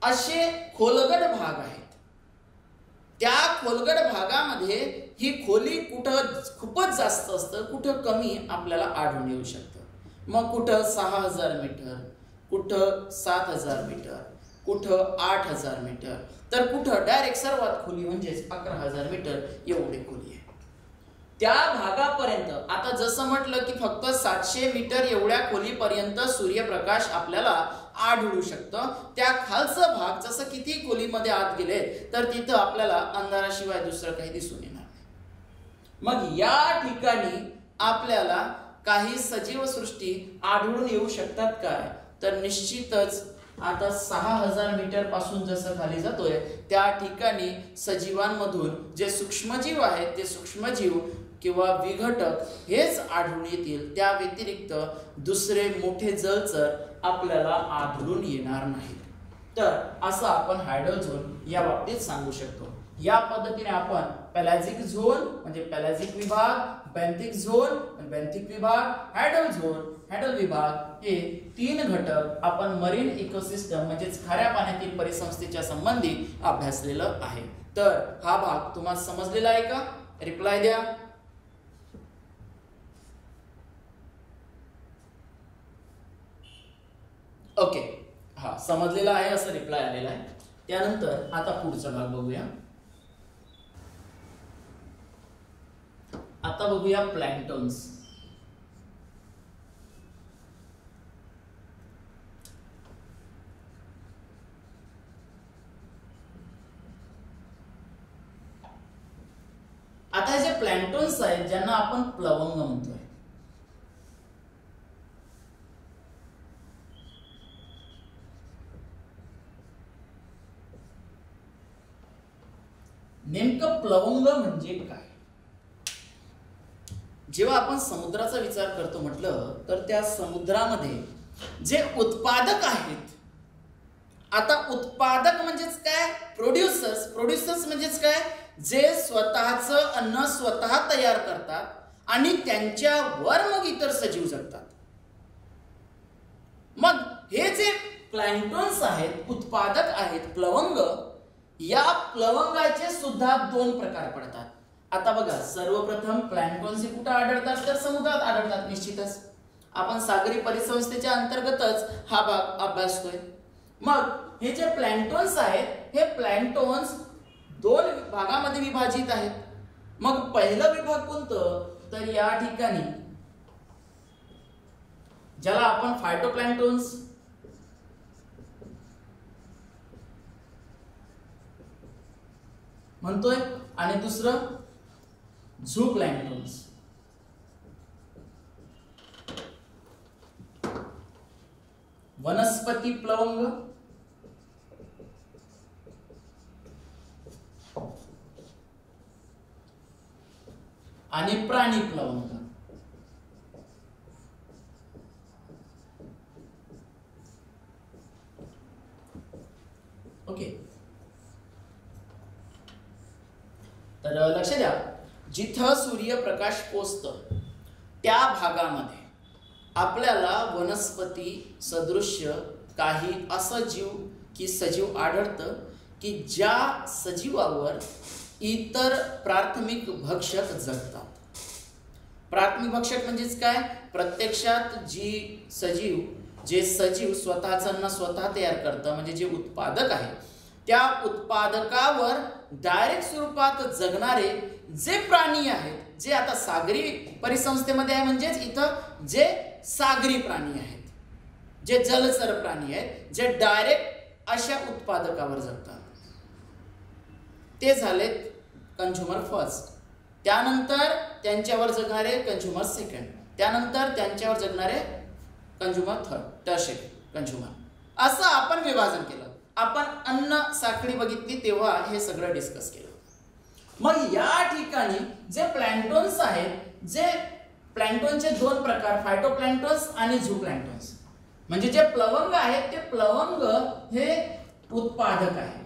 S1: असे खोलगट भाग आहेत. त्या खोलगट भागामध्ये ही खोली कुठं खूपच जास्त असतं, कुठं कमी आपल्याला आढळून येऊ शकतं. मग कुठं 6000 मीटर, कुठं 7000 मीटर, कुठं 8000 मीटर, तर कुठं डायरेक्ट सर्वात खोली म्हणजेच 11000 मीटर एवढी खोली आहे. त्या भागापर्यंत आता जसं म्हटलं की फक्त 700 मीटर एवढ्या खोलीपर्यंत सूर्यप्रकाश आपल्याला आढळू शकतं. त्या खालचा भाग जसं किती खोलीमध्ये आत गेले तर तिथं आपल्याला अंधाराशिवाय दुसरं काही दिसून येणार नाही. मग या ठिकाणी आपल्याला काही सजीव सृष्टी आढळून येऊ शकतात काय, तर निश्चितच आता 6000 मीटर पासून जसं खाली जातोय त्या ठिकाणी सजीवांमधून जे सूक्ष्मजीव आहेत ते सूक्ष्मजीव किंवा विघटक हेच आढळून येतील. त्या व्यतिरिक्त दुसरे मोठे जलचर आपल्याला आढळून येणार नाहीत. तर असं आपण हायडल झोन या बाबतीत सांगू शकतो. या पद्धतीने आपण पॅलॅजिक झोन म्हणजे पॅलॅजिक विभाग, बॅन्थिक झोन बॅन्थिक विभाग, हायडल झोन हॅडल विभाग हे 3 घटक आपण मरीन इकोसिस्टम म्हणजेच खाऱ्या पाण्यातील परिसंस्थेच्या संबंधी अभ्यासलेलं आहे. तर हा भाग तुम्हाला समजलेला आहे का? रिप्लाय द्या. ओके, हा समजलेला आहे असं रिप्लाय आलेला आहे. त्यानंतर आता पुढचा भाग बघूया. आता बघूया प्लॅन्क्टन्स. आता जे प्लॅन्क्टन्स आहेत ज्यांना आपण प्लवंग म्हणतोय, नेमकं प्लवंग म्हणजे काय? जेव्हा आपण समुद्राचा विचार करतो म्हटलं तर त्या समुद्रामध्ये जे उत्पादक आहेत, आता उत्पादक म्हणजेच काय? प्रोड्युसर्स. प्रोड्युसर्स म्हणजेच काय? जे स्वतःचं अन्न स्वतः तयार करतात आणि त्यांच्यावर मग इतर सजीव जगतात. मग हे जे प्लॅन्क्टन्स आहेत, उत्पादक आहेत, प्लवंग, या प्लवंगाचे सुद्धा 2 प्रकार पडतात. आता बघा, सर्वप्रथम प्लॅन्क्टन्स कुठे आढळतात तर समुद्रात आढळतात. निश्चितच आपण सागरी परिसंस्थेच्या अंतर्गतच हा भाग अभ्यासतोय. मग हे जे प्लॅन्क्टन्स आहेत हे प्लॅन्क्टन्स 2 भागामध्ये विभाजित आहेत. मग पहिला विभाग कोणतं तर या ठिकाणी ज्याला आपण फायटोप्लॅन्क्टन्स म्हणतोय आणि दुसरं झूप्लॅन्क्टन्स. वनस्पती प्लवंग आणि प्राणी प्लवंग. ओके, तर लक्ष द्या, जिथं सूर्यप्रकाश पोचतं त्या भागामध्ये आपल्याला वनस्पती सदृश्य काही असं जीव की सजीव आढळतं की ज्या सजीवावर इतर प्राथमिक भक्षक जगतात. प्राथमिक भक्षक म्हणजेच काय? प्रत्यक्षात जे सजीव स्वतःचं अन्न स्वतः तयार करतं म्हणजे जे उत्पादक आहे त्या उत्पादकावर डायरेक्ट स्वरूपात जगणारे जे प्राणी आहेत, जे आता सागरी परिसंस्थेमध्ये आहे, म्हणजेच इथं जे सागरी प्राणी आहेत, जे जलचर प्राणी आहेत, जे डायरेक्ट अशा उत्पादकावर जगतात, ते झालेत कंझ्युमर फर्स्ट. त्यानंतर त्यांच्यावर जगणारे कंझ्युमर सेकंड, त्यानंतर त्यांच्यावर जगणारे कंझ्युमर थर्ड, टर्शियरी कंझ्युमर. असं आपण विभाजन केलं. आपण अन्न साखळी बघितली तेव्हा हे सगळं डिस्कस केलं. मग या ठिकाणी जे प्लॅन्क्टॉन्स आहेत, जे प्लॅन्क्टॉनचे दोन प्रकार, फायटोप्लॅन्क्टॉन्स आणि झूप्लॅन्क्टॉन्स, म्हणजे जे प्लवंग आहेत ते प्लवंग हे उत्पादक आहेत.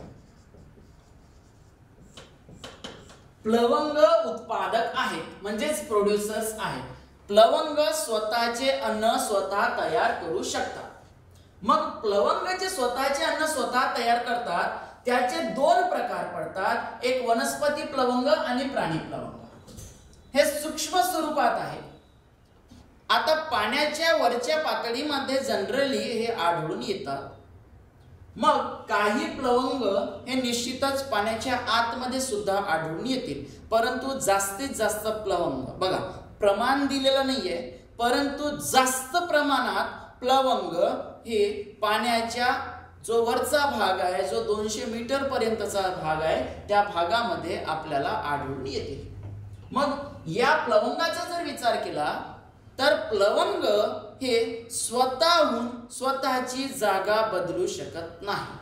S1: प्लवंग उत्पादक आहेत म्हणजेच प्रोड्युसर्स आहेत. प्लवंग स्वतःचे अन्न स्वतः तयार करू शकतात. मग प्लवंग जे स्वतःचे अन्न स्वतः तयार करतात त्याचे दोन प्रकार पडतात, एक वनस्पती प्लवंग आणि प्राणी प्लवंग. हे सूक्ष्म स्वरूपात आहे. आता पाण्याच्या वरच्या पातळीमध्ये जनरली हे आढळून येतात. मग काही प्लवंग हे निश्चितच पाण्याच्या आतमध्ये सुद्धा आढळून येतील, परंतु जास्तीत जास्त प्लवंग बघा, प्रमाण दिलेलं नाहीये, परंतु जास्त प्रमाणात प्लवंग हे पाण्याच्या जो वरचा भाग आहे, जो 200 मीटर पर्यंतचा भाग आहे, त्या भागामध्ये आपल्याला आढळून येतील. मग या प्लवंगाचा जर विचार केला तर प्लवंग हे स्वतःहून स्वतःची जागा बदलू शकत नाही.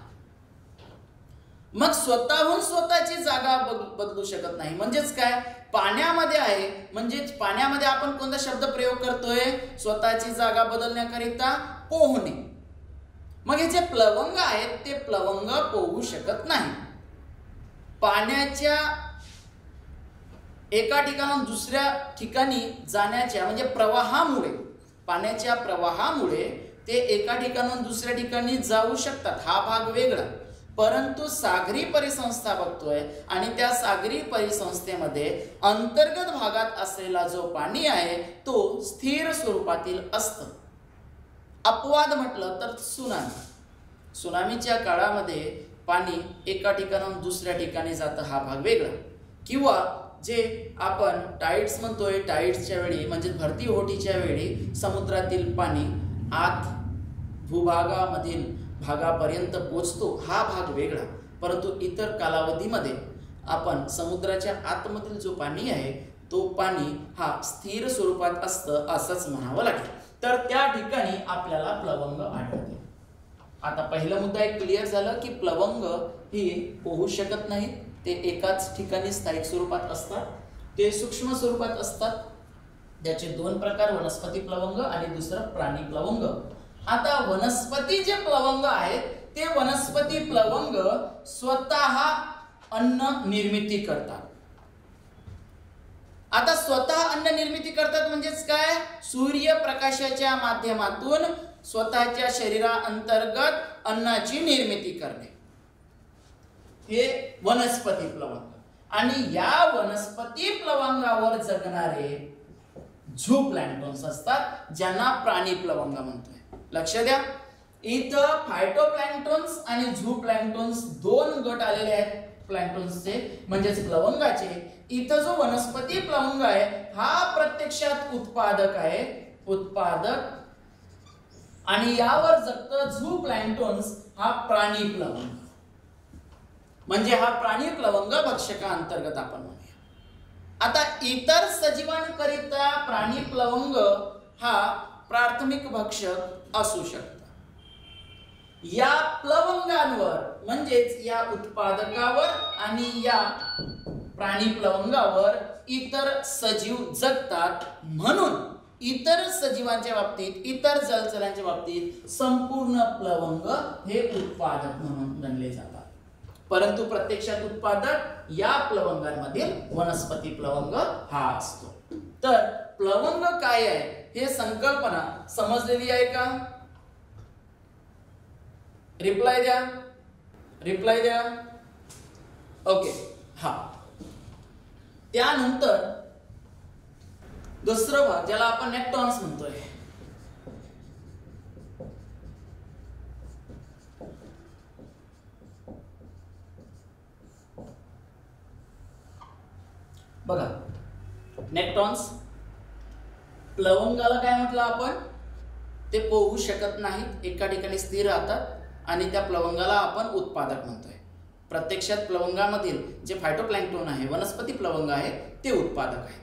S1: मग स्वतःहून स्वतःची जागा बदलू शकत नाही म्हणजेच काय, पाण्यामध्ये आहे म्हणजेच पाण्यामध्ये आपण कोणता शब्द प्रयोग करतोय, स्वतःची जागा बदलण्याकरिता पोहणे. मग हे जे प्लवंग आहेत ते प्लवंग पोहू शकत नाही. पाण्याच्या एका ठिकाणाहून दुसऱ्या ठिकाणी जाण्याच्या म्हणजे प्रवाहामुळे, पाण्याच्या प्रवाहामुळे ते एका ठिकाणाहून दुसऱ्या ठिकाणी जाऊ शकतात, हा भाग वेगळा. परंतु सागरी परिसंस्था बघतोय आणि त्या सागरी परिसंस्थेमध्ये अंतर्गत भागात असलेला जो पाणी आहे तो स्थिर स्वरूपातील असतं. अपवाद म्हटलं तर सुनामीच्या काळामध्ये पाणी एका ठिकाणाहून दुसऱ्या ठिकाणी जातं, हा भाग वेगळा. किंवा जे आपण टाइड्स म्हणतोय, टाइड्सच्या वेळी म्हणजे भरती ओहोटीच्या वेळी समुद्रातील पाणी आत भूभागामधील भागापर्यंत पोचतो, हा भाग वेगळा. परंतु इतर कालावधीमध्ये आपण समुद्राच्या आतमधील जो पाणी आहे तो पाणी हा स्थिर स्वरूपात असतं असंच म्हणावं लागेल. तर त्या ठिकाणी आपल्याला प्लवंग आढळते. आता पहिला मुद्दा एक क्लिअर झालं की प्लवंग ही पोहू शकत नाहीत, ते एकाच ठिकाणी स्थायिक स्वरूपात असतात, ते सूक्ष्म स्वरूपात असतात. त्याचे दोन प्रकार, वनस्पती प्लवंग आणि दुसरं प्राणी प्लवंग. आता वनस्पती जे प्लवंग आहेत ते वनस्पती प्लवंग स्वतः अन्न निर्मिती करतात. आता स्वतः अन्न निर्मिती करतात म्हणजेच काय, सूर्यप्रकाशाच्या माध्यमातून स्वतःच्या शरीराअंतर्गत अन्नाची निर्मिती करणे, हे वनस्पती प्लवंग. आणि या वनस्पती प्लवंगावर जगणारे झूप्लॅन्क्टॉन्स असतात, ज्यांना प्राणी प्लवंग म्हणतोय. लक्ष द्या, इथं फायटोप्लॅन्क्टॉन्स आणि झूप्लॅन्क्टॉन्स दोन गट आलेले आहेत प्लॅन्क्टॉन्सचे म्हणजेच प्लवंगाचे. इथं जो वनस्पती प्लवंग आहे हा प्रत्यक्षात उत्पादक आहे, उत्पादक. आणि यावर जगतं झूप्लॅन्क्टॉन्स हा प्राणी प्लवंग, म्हणजे हा प्राणी प्लवंग भक्षका अंतर्गत आपण म्हणूया. आता इतर सजीवांकरिता प्राणी प्लवंग हा प्राथमिक भक्षक असू शकतो. या प्लवंगांवर म्हणजेच या उत्पादकावर आणि या प्राणी प्लवंगावर इतर सजीव जगतात. म्हणून इतर सजीवांच्या बाबतीत, इतर जलचरांच्या बाबतीत संपूर्ण प्लवंग हे उत्पादक म्हणून गणले जातात. परंतु प्रत्यक्षात उत्पादक या प्लवंगांमधील वनस्पती प्लवंग हा असतो. तर प्लवंग काय आहे हे संकल्पना समजलेली आहे का? रिप्लाय द्या, रिप्लाय द्या. ओके, हा. त्यानंतर दुसरं भाग ज्याला आपण नेक्टॉन्स म्हणतोय. बघा, नेक्टॉन्स, प्लवंगाला काय म्हटलं आपण, ते पोहू शकत नाहीत, एका ठिकाणी स्थिर राहतात आणि त्या प्लवंगाला आपण उत्पादक म्हणतोय. प्रत्यक्षात प्लवंगामधील जे फायटोप्लॅन्क्टन आहे, वनस्पती प्लवंग आहे, ते उत्पादक आहे.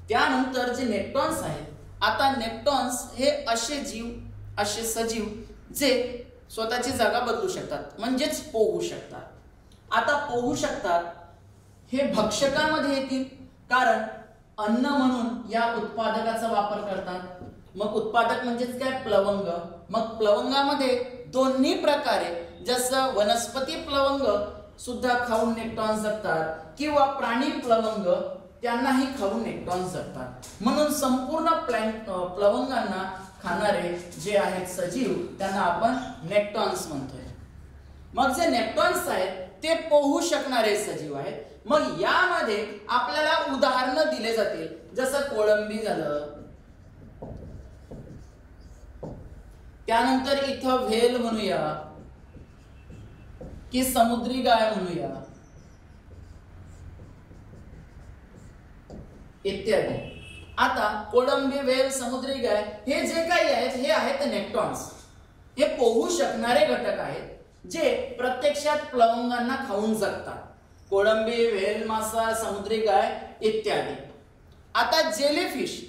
S1: त्यानंतर जे नेक्टॉन्स आहेत, आता नेक्टॉन्स हे असे जीव, असे सजीव जे स्वतःची जागा बदलू शकतात, म्हणजेच पोहू शकतात. आता पोहू शकतात हे भक्षकामध्ये येतील, कारण अन्न म्हणून या उत्पादकाचा वापर करतात. मग उत्पादक म्हणजेच काय, प्लवंग. मग प्लवंगामध्ये दोन्ही प्रकारे, जसं वनस्पती प्लवंग सुद्धा खाऊन नेक्टॉन्स जगतात किंवा प्राणी प्लवंग त्यांनाही खाऊन नेक्टॉन्स जगतात. म्हणून संपूर्ण प्लवंगांना खाणारे जे आहेत सजीव, त्यांना आपण नेक्टॉन्स म्हणतोय. मग जे नेक्टॉन्स आहेत ते पोहू शकणारे सजीव आहेत. मग यामध्ये आपल्याला उदाहरणं दिले जातील, जसं कोळंबी झालं, त्यानंतर इथं व्हेल म्हणूया की समुद्री गाय म्हणूया इत्यादी. आता कोळंबी, व्हेल, समुद्री गाय हे जे काही आहेत, हे आहेत नेक्टॉन्स. हे पोहू शकणारे घटक आहेत जे प्रत्यक्षात प्लवंगांना खाऊन जगतात. कोळंबी, व्हेल मासा, समुद्री गाय इत्यादी. आता जेलीफिश,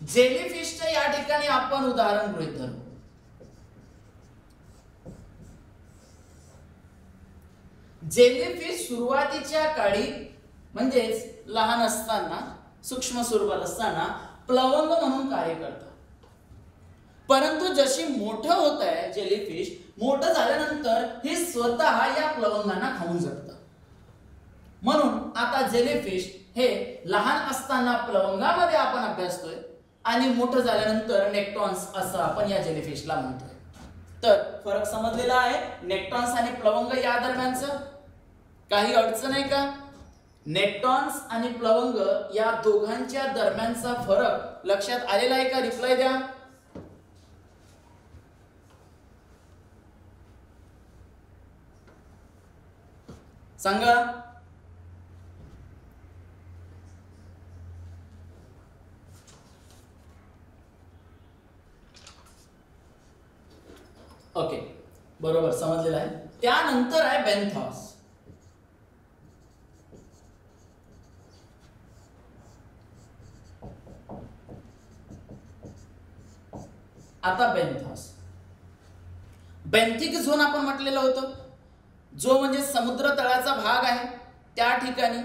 S1: जेलीफिशचं या ठिकाणी आपण उदाहरण गृहीत धरू. जेलीफिश सुरुवातीच्या काळी म्हणजेच लहान असताना, सूक्ष्म स्वरूपात असताना प्लवंग म्हणून कार्य करतात. परंतु जशी मोठं होत आहे जेलीफिश, मोठं झाल्यानंतर हे स्वतः या प्लवंगांना खाऊन जगतं. म्हणून आता जेलीफिश हे लहान असताना प्लवंगामध्ये आपण अभ्यासतोय आणि मोठं झाल्यानंतर नेक्टॉन्स असं आपण या जेलीफिशला म्हणतोय. तर फरक समजलेला आहे नेक्टॉन्स आणि प्लवंग या दरम्यानचं. काही अडचण आहे का? नेक्टॉन्स आणि प्लवंग या दोघांच्या दरम्यानचा फरक लक्षात आलेला आहे का? रिप्लाय द्या. सांगा. ओके, बरोबर समजलेलं आहे. त्यानंतर आहे बेंथॉस. आता बेंथॉस, बेंथिक झोन आपण म्हटलेलं होतं, जो म्हणजे समुद्र तळाचा भाग आहे त्या ठिकाणी.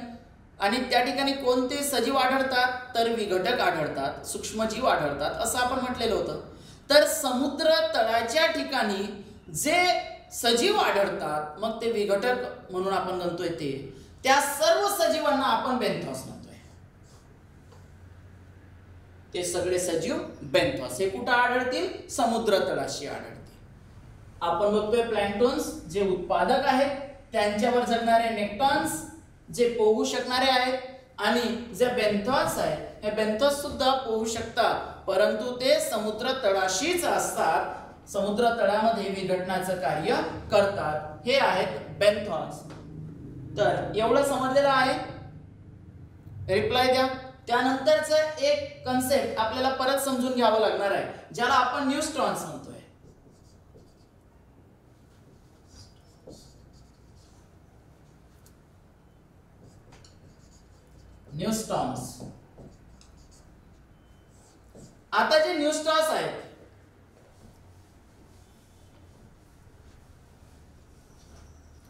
S1: आणि त्या ठिकाणी कोणते सजीव आढळतात? तर विघटक आढळतात, सूक्ष्मजीव आढळतात असं आपण म्हटलेलं होतं. तर समुद्र तळाच्या ठिकाणी जे सजीव आढळतात, मग ते विघटक म्हणून आपण गणतोय, त्या सर्व सजीवांना आपण बेंथॉस म्हणतोय. ते सगळे सजीव बेंथॉस हे कुठं आढळतील? समुद्र तळाशी आढळतील. आपण बघतोय प्लॅन्क्टन्स जे उत्पादक आहेत, त्यांच्यावर जगणारे नेक्टॉन्स जे पोहू शकणारे आहेत, आणि जे बेंथॉस आहेत हे बेंथॉस सुद्धा पोहू शकतात, परंतु ते समुद्र तळाशीच असतात, समुद्र तळामध्ये विघटनाचं कार्य करतात. हे आहेत बेंथॉस. तर एवढं समजलेलं आहे? रिप्लाय द्या. त्यानंतरचं एक कन्सेप्ट आपल्याला परत समजून घ्यावं लागणार आहे, ज्याला आपण न्यूस्ट्रॉन्स म्हणतोय. न्यूस्ट्रॉन्स. आता जे न्यूस्ट्रॉन्स आहेत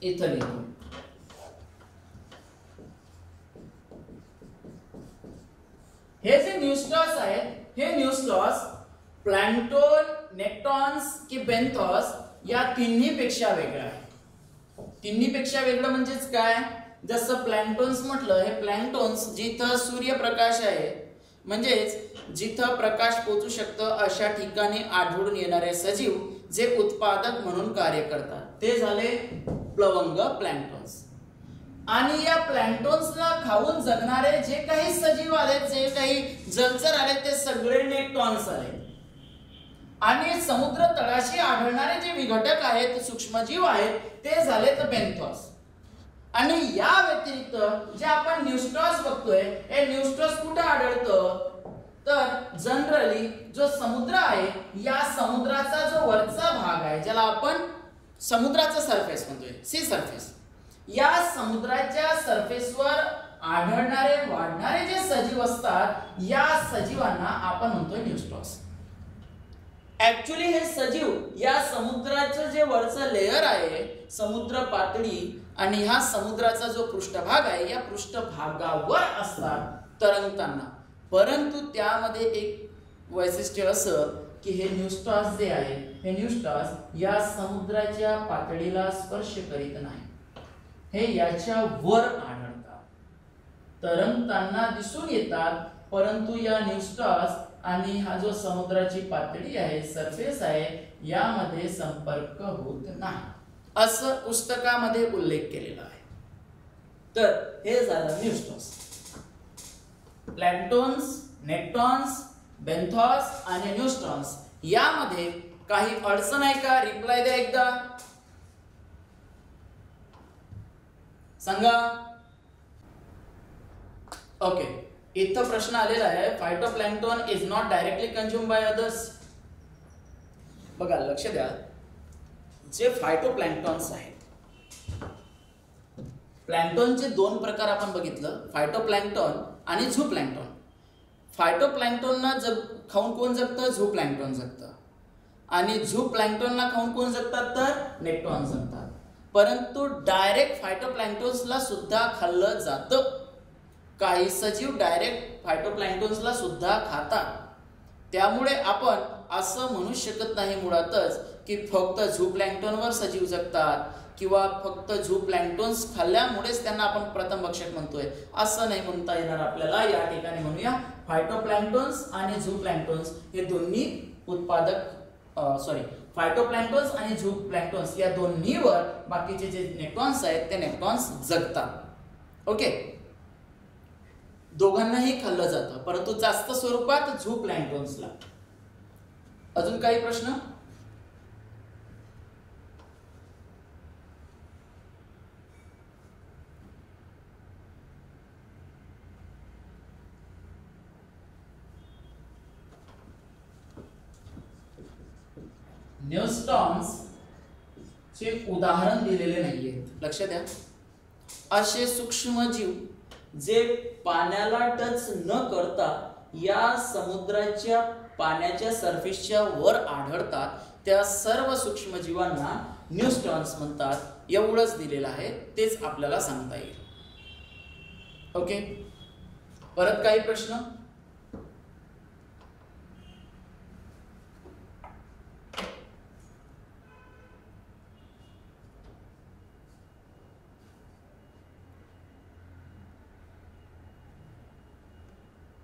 S1: इथं लिहू. हे जे न्यूस्ट्रॉन्स आहेत, हे न्यूस्ट्रॉन्स प्लॅन्क्टन, नेक्टॉन्स की बेंथॉस या तिन्हीपेक्षा वेगळं आहे. तिन्हीपेक्षा वेगळं म्हणजेच काय? जसं प्लॅन्क्टन्स म्हटलं, हे प्लॅन्क्टन्स जिथं सूर्यप्रकाश आहे, म्हणजेच जिथं प्रकाश पोहोचू शकतं अशा ठिकाणी आढळून येणारे सजीव जे उत्पादक म्हणून कार्य करतात, ते झाले प्लवंग, प्लॅन्क्टन्स. आणि या प्लॅन्क्टन्सला खाऊन जगणारे जे काही सजीव आले, जे काही जलचर आले, ते सगळे नेक्टॉन्स आले. आणि समुद्र तळाशी आढळणारे जे विघटक आहेत, सूक्ष्मजीव आहेत, ते झाले तर बेंथॉस. आणि या व्यतिरिक्त जे आपण न्यूस्ट्रॉन्स बघतो बघतोय हे न्यूस्ट्रॉस कुठे आढळतं, तर जनरली जो समुद्र आहे या समुद्राचा जो वरचा भाग आहे ज्याला आपण समुद्राचा सरफेस म्हणतोय, सी सरफेस, या समुद्राच्या सरफेसवर आढळणारे वाढणारे जे सजीव असतात या सजीवांना आपण म्हणतोय न्यूस्ट्रॉस. ऍक्च्युली हे सजीव या समुद्राचं जे वरचं लेयर आहे समुद्र पातळी आणि हा समुद्राचा जो पृष्ठभाग आहे या पृष्ठभागावर असतात तरंगताना, परंतु त्यामध्ये एक वैशिष्ट्य असं की हे न्यूस्ट्रॉस जे आहे हे न्यूस्ट्रॉस या समुद्राच्या पातळीला स्पर्श करीत नाही, हे याच्या वर आढळतात, तरंगताना दिसून येतात, परंतु या न्यूस्ट्रॉस आणि हा जो समुद्राची पातळी आहे सरफेस आहे यामध्ये संपर्क होत नाही असं पुस्तकामध्ये उल्लेख केलेला आहे. तर हे झालं न्यूस्ट्रॉस. प्लॅन्क्टॉन्स, नेक्टॉन्स, बेंथॉस आणि न्यूस्ट्रॉन्स यामध्ये काही अडचण आहे का? रिप्लाय द्या एकदा, सांगा. ओके, इथं प्रश्न आलेला आहे, phytoplankton is not directly consumed by others. बघा लक्ष द्या, जे फायटोप्लॅन्क्टॉन्स आहेत, प्लॅन्क्टनचे दोन प्रकार आपण बघितलं, फायटोप्लॅन्क्टन आणि झूप्लॅन्क्टन. फायटोप्लॅन्क्टनना खाऊन कोण जगतं? झूप्लॅन्क्टन जगतं. आणि झूप्लॅन्क्टनना खाऊन कोण जगतात? तर नेक्टॉन जगतात. परंतु डायरेक्ट फायटोप्लॅन्क्टन्सला सुद्धा खाल्लं जातं. काही सजीव डायरेक्ट फायटोप्लॅन्क्टन्सला सुद्धा खातात. त्यामुळे आपण असं म्हणू शकत नाही मुळातच की फक्त झूप्लॅन्क्टनवर सजीव जगतात किंवा फक्त झूप्लॅन्क्टन्स खाल्ल्यामुळेच त्यांना आपण प्रथम भक्षक म्हणतोय, असं नाही म्हणता येणार आपल्याला. या ठिकाणी म्हणूया फायटोप्लॅन्क्टन्स आणि झूप्लॅन्क्टन्स हे दोन्ही फायटोप्लॅन्क्टन्स आणि झूप्लॅन्क्टन्स या दोन्हीवर बाकीचे जे नेक्टॉन्स आहेत ते नेक्टॉन्स जगतात. ओके, दोघांनाही खाल्लं जातं, परंतु जास्त स्वरूपात झूप्लॅन्क्टन्सला. अजून काही प्रश्न? न्यूस्ट्रॉन्स चे उदाहरण दिलेले नाहीये, लक्ष द्या. असे सूक्ष्मजीव जे पाण्याला टच न करता या समुद्राच्या पाण्याच्या सरफेसच्या वर आढळतात त्या सर्व सूक्ष्मजीवांना न्यूस्ट्रॉन्स म्हणतात. एवढंच दिलेलं आहे, तेच आपल्याला सांगता येईल. ओके, परत काही प्रश्न?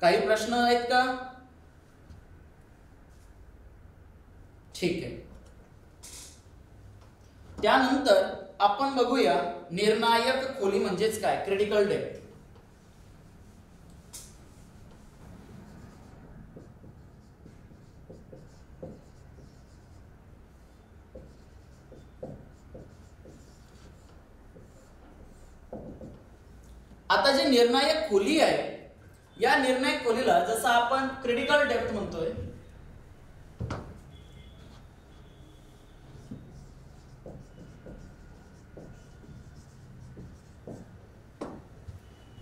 S1: काही प्रश्न आहेत का? ठीक आहे. त्यानंतर आपण बघूया निर्णायक खोली म्हणजेच काय, क्रिटिकल डेप्थ. आता जे निर्णायक खोली आहे या निर्णायक खोलीला जसं आपण क्रिटिकल डेप्थ म्हणतोय,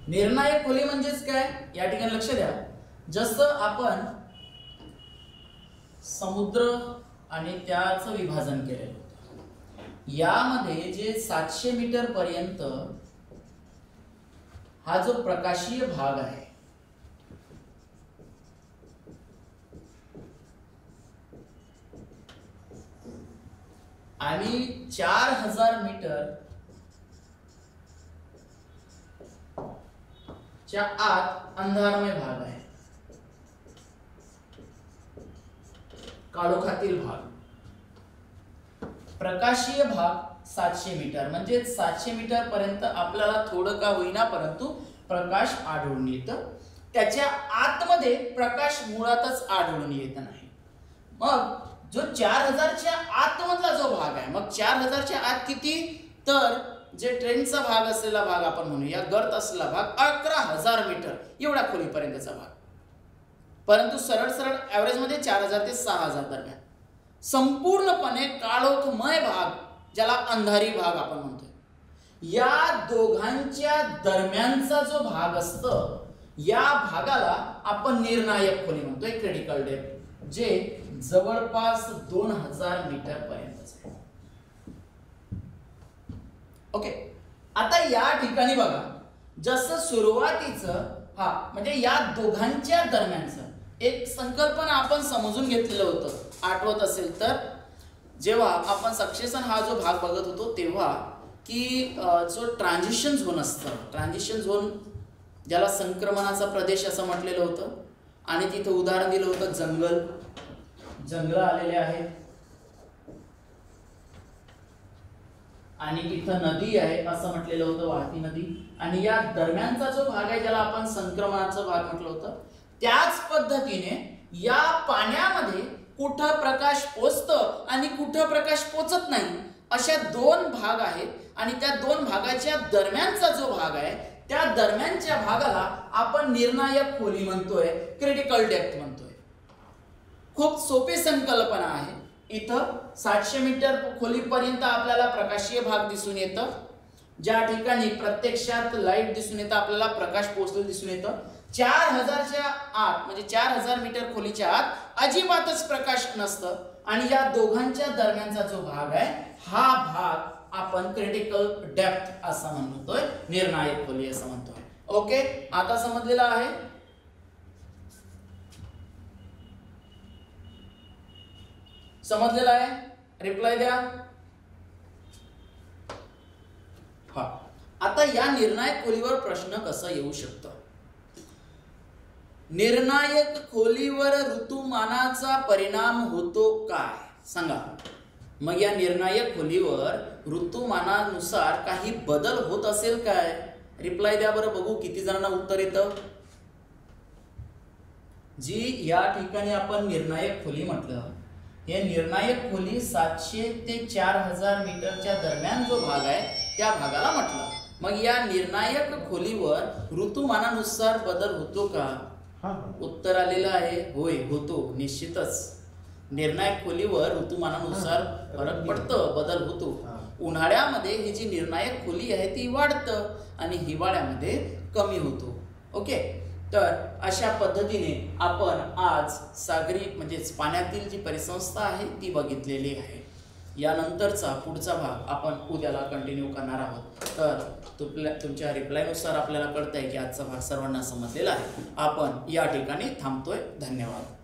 S1: निर्णायक खोली म्हणजेच काय या ठिकाणी लक्ष द्या. जसं आपण समुद्र आणि त्याचं विभाजन केलेलं होतं, यामध्ये जे 700 मीटर पर्यंत हा जो प्रकाशीय भाग आहे आणि 4000 मीटर च्या आत अंधारमय भाग आहे, काळोखातील भाग. प्रकाशीय भाग 700 मीटर म्हणजे 700 मीटर पर्यंत आपल्याला थोडं का होईना परंतु प्रकाश आढळून येतं. त्याच्या आतमध्ये प्रकाश मुळातच आढळून येत नाही. मग जो 4000 च्या आतमधला जो भाग आहे, मग 4000 च्या आत किती, तर जे ट्रेनचा भाग असलेला भाग आपण म्हणूया, गर्त असलेला भाग 11,000 मीटर एवढ्या खोलीपर्यंतचा भाग, परंतु सरळ सरळ ॲव्हरेजमध्ये 4,000 ते 6,000 दरम्यान. संपूर्णपणे काळोखमय भाग, ज्याला अंधारी भाग आपण म्हणतोय, या दोघांच्या दरम्यानचा जो भाग असतो, या भागाला आपण निर्णायक खोली म्हणतोय, क्रिटिकल डेप्थ, जे जवळपास 2,000 मीटर पर्यंतच आहे. ओके, आता या ठिकाणी बघा, जसं सुरुवातीचं म्हणजे या दोघांच्या दरम्यानचं एक संकल्पना आपण समजून घेतलेलं होतं, आठवत असेल तर, जेव्हा आपण सक्सेशन हा जो भाग बघत होतो तेव्हा, की जो ट्रान्झिशन झोन असतं, ट्रान्झिशन झोन ज्याला संक्रमणाचा प्रदेश असं म्हटलेलं होतं, आणि तिथं उदाहरण दिलं होतं जंगल आलेले आहेत, आणि तिथं नदी आहे असं म्हटलेलं होतं, वाहती नदी, आणि या दरम्यानचा जो भाग आहे ज्याला आपण संक्रमणाचा भाग म्हटलं होतं, त्याच पद्धतीने या पाण्यामध्ये कुठं प्रकाश पोचतं आणि कुठं प्रकाश पोचत नाही, अशा दोन भाग आहेत, आणि त्या दोन भागाच्या दरम्यानचा जो भाग आहे, त्या दरम्यानच्या भागाला आपण निर्णायक खोली म्हणतोय, क्रिटिकल डेप्थ म्हणतोय. खूप सोपी संकल्पना आहे. इथं 700 मीटर खोलीपर्यंत आपल्याला प्रकाशीय भाग दिसून येतं, ज्या ठिकाणी प्रत्यक्षात लाईट दिसून येतं, आपल्याला प्रकाश पोहोचलेलं दिसून येतं. 4,000च्या आत म्हणजे 4,000 मीटर खोलीच्या आत अजिबातच प्रकाश नसतं, आणि या दोघांच्या दरम्यानचा जो भाग आहे, हा भाग आपण क्रिटिकल डेप्थ असं म्हणतोय, निर्णायक खोली असं म्हणतोय. ओके, आता समजलेलं आहे. समजलेलं आहे? रिप्लाय द्या. आता या निर्णायक खोलीवर प्रश्न कसा येऊ शकतो? निर्णायक खोलीवर ऋतुमानाचा परिणाम होतो काय सांगा. मग या निर्णायक खोलीवर ऋतुमानानुसार काही बदल होत असेल काय? रिप्लाय द्या बरं, बघू किती जणांना उत्तर येतं. जी या ठिकाणी आपण निर्णायक खोली म्हटलं, हे निर्णायक खोली 700 ते 4,000 मीटरच्या दरम्यान जो भाग आहे त्या भागाला म्हटलं. मग या निर्णायक खोलीवर ऋतुमानानुसार बदल होतो का? उत्तर आलेलं आहे, होय होतो, निश्चितच. निर्णायक खोलीवर ऋतुमानानुसार फरक पडतो, बदल होतो. उन्हाळ्यामध्ये ही जी निर्णायक खोली आहे ती वाढतं आणि हिवाळ्यामध्ये कमी होतो. ओके, तर अशा पद्धतीने आपण आज सागरी म्हणजेच पाण्यातील जी परिसंस्था आहे ती बघितलेली आहे. यानंतरचा पुढचा भाग आपण उद्याला कंटिन्यू करणार आहोत. तर तुमच्या रिप्लायनुसार आपल्याला कळतंय की आजचा भाग सर्वांना समजलेला आहे. आपण या ठिकाणी थांबतोय. धन्यवाद.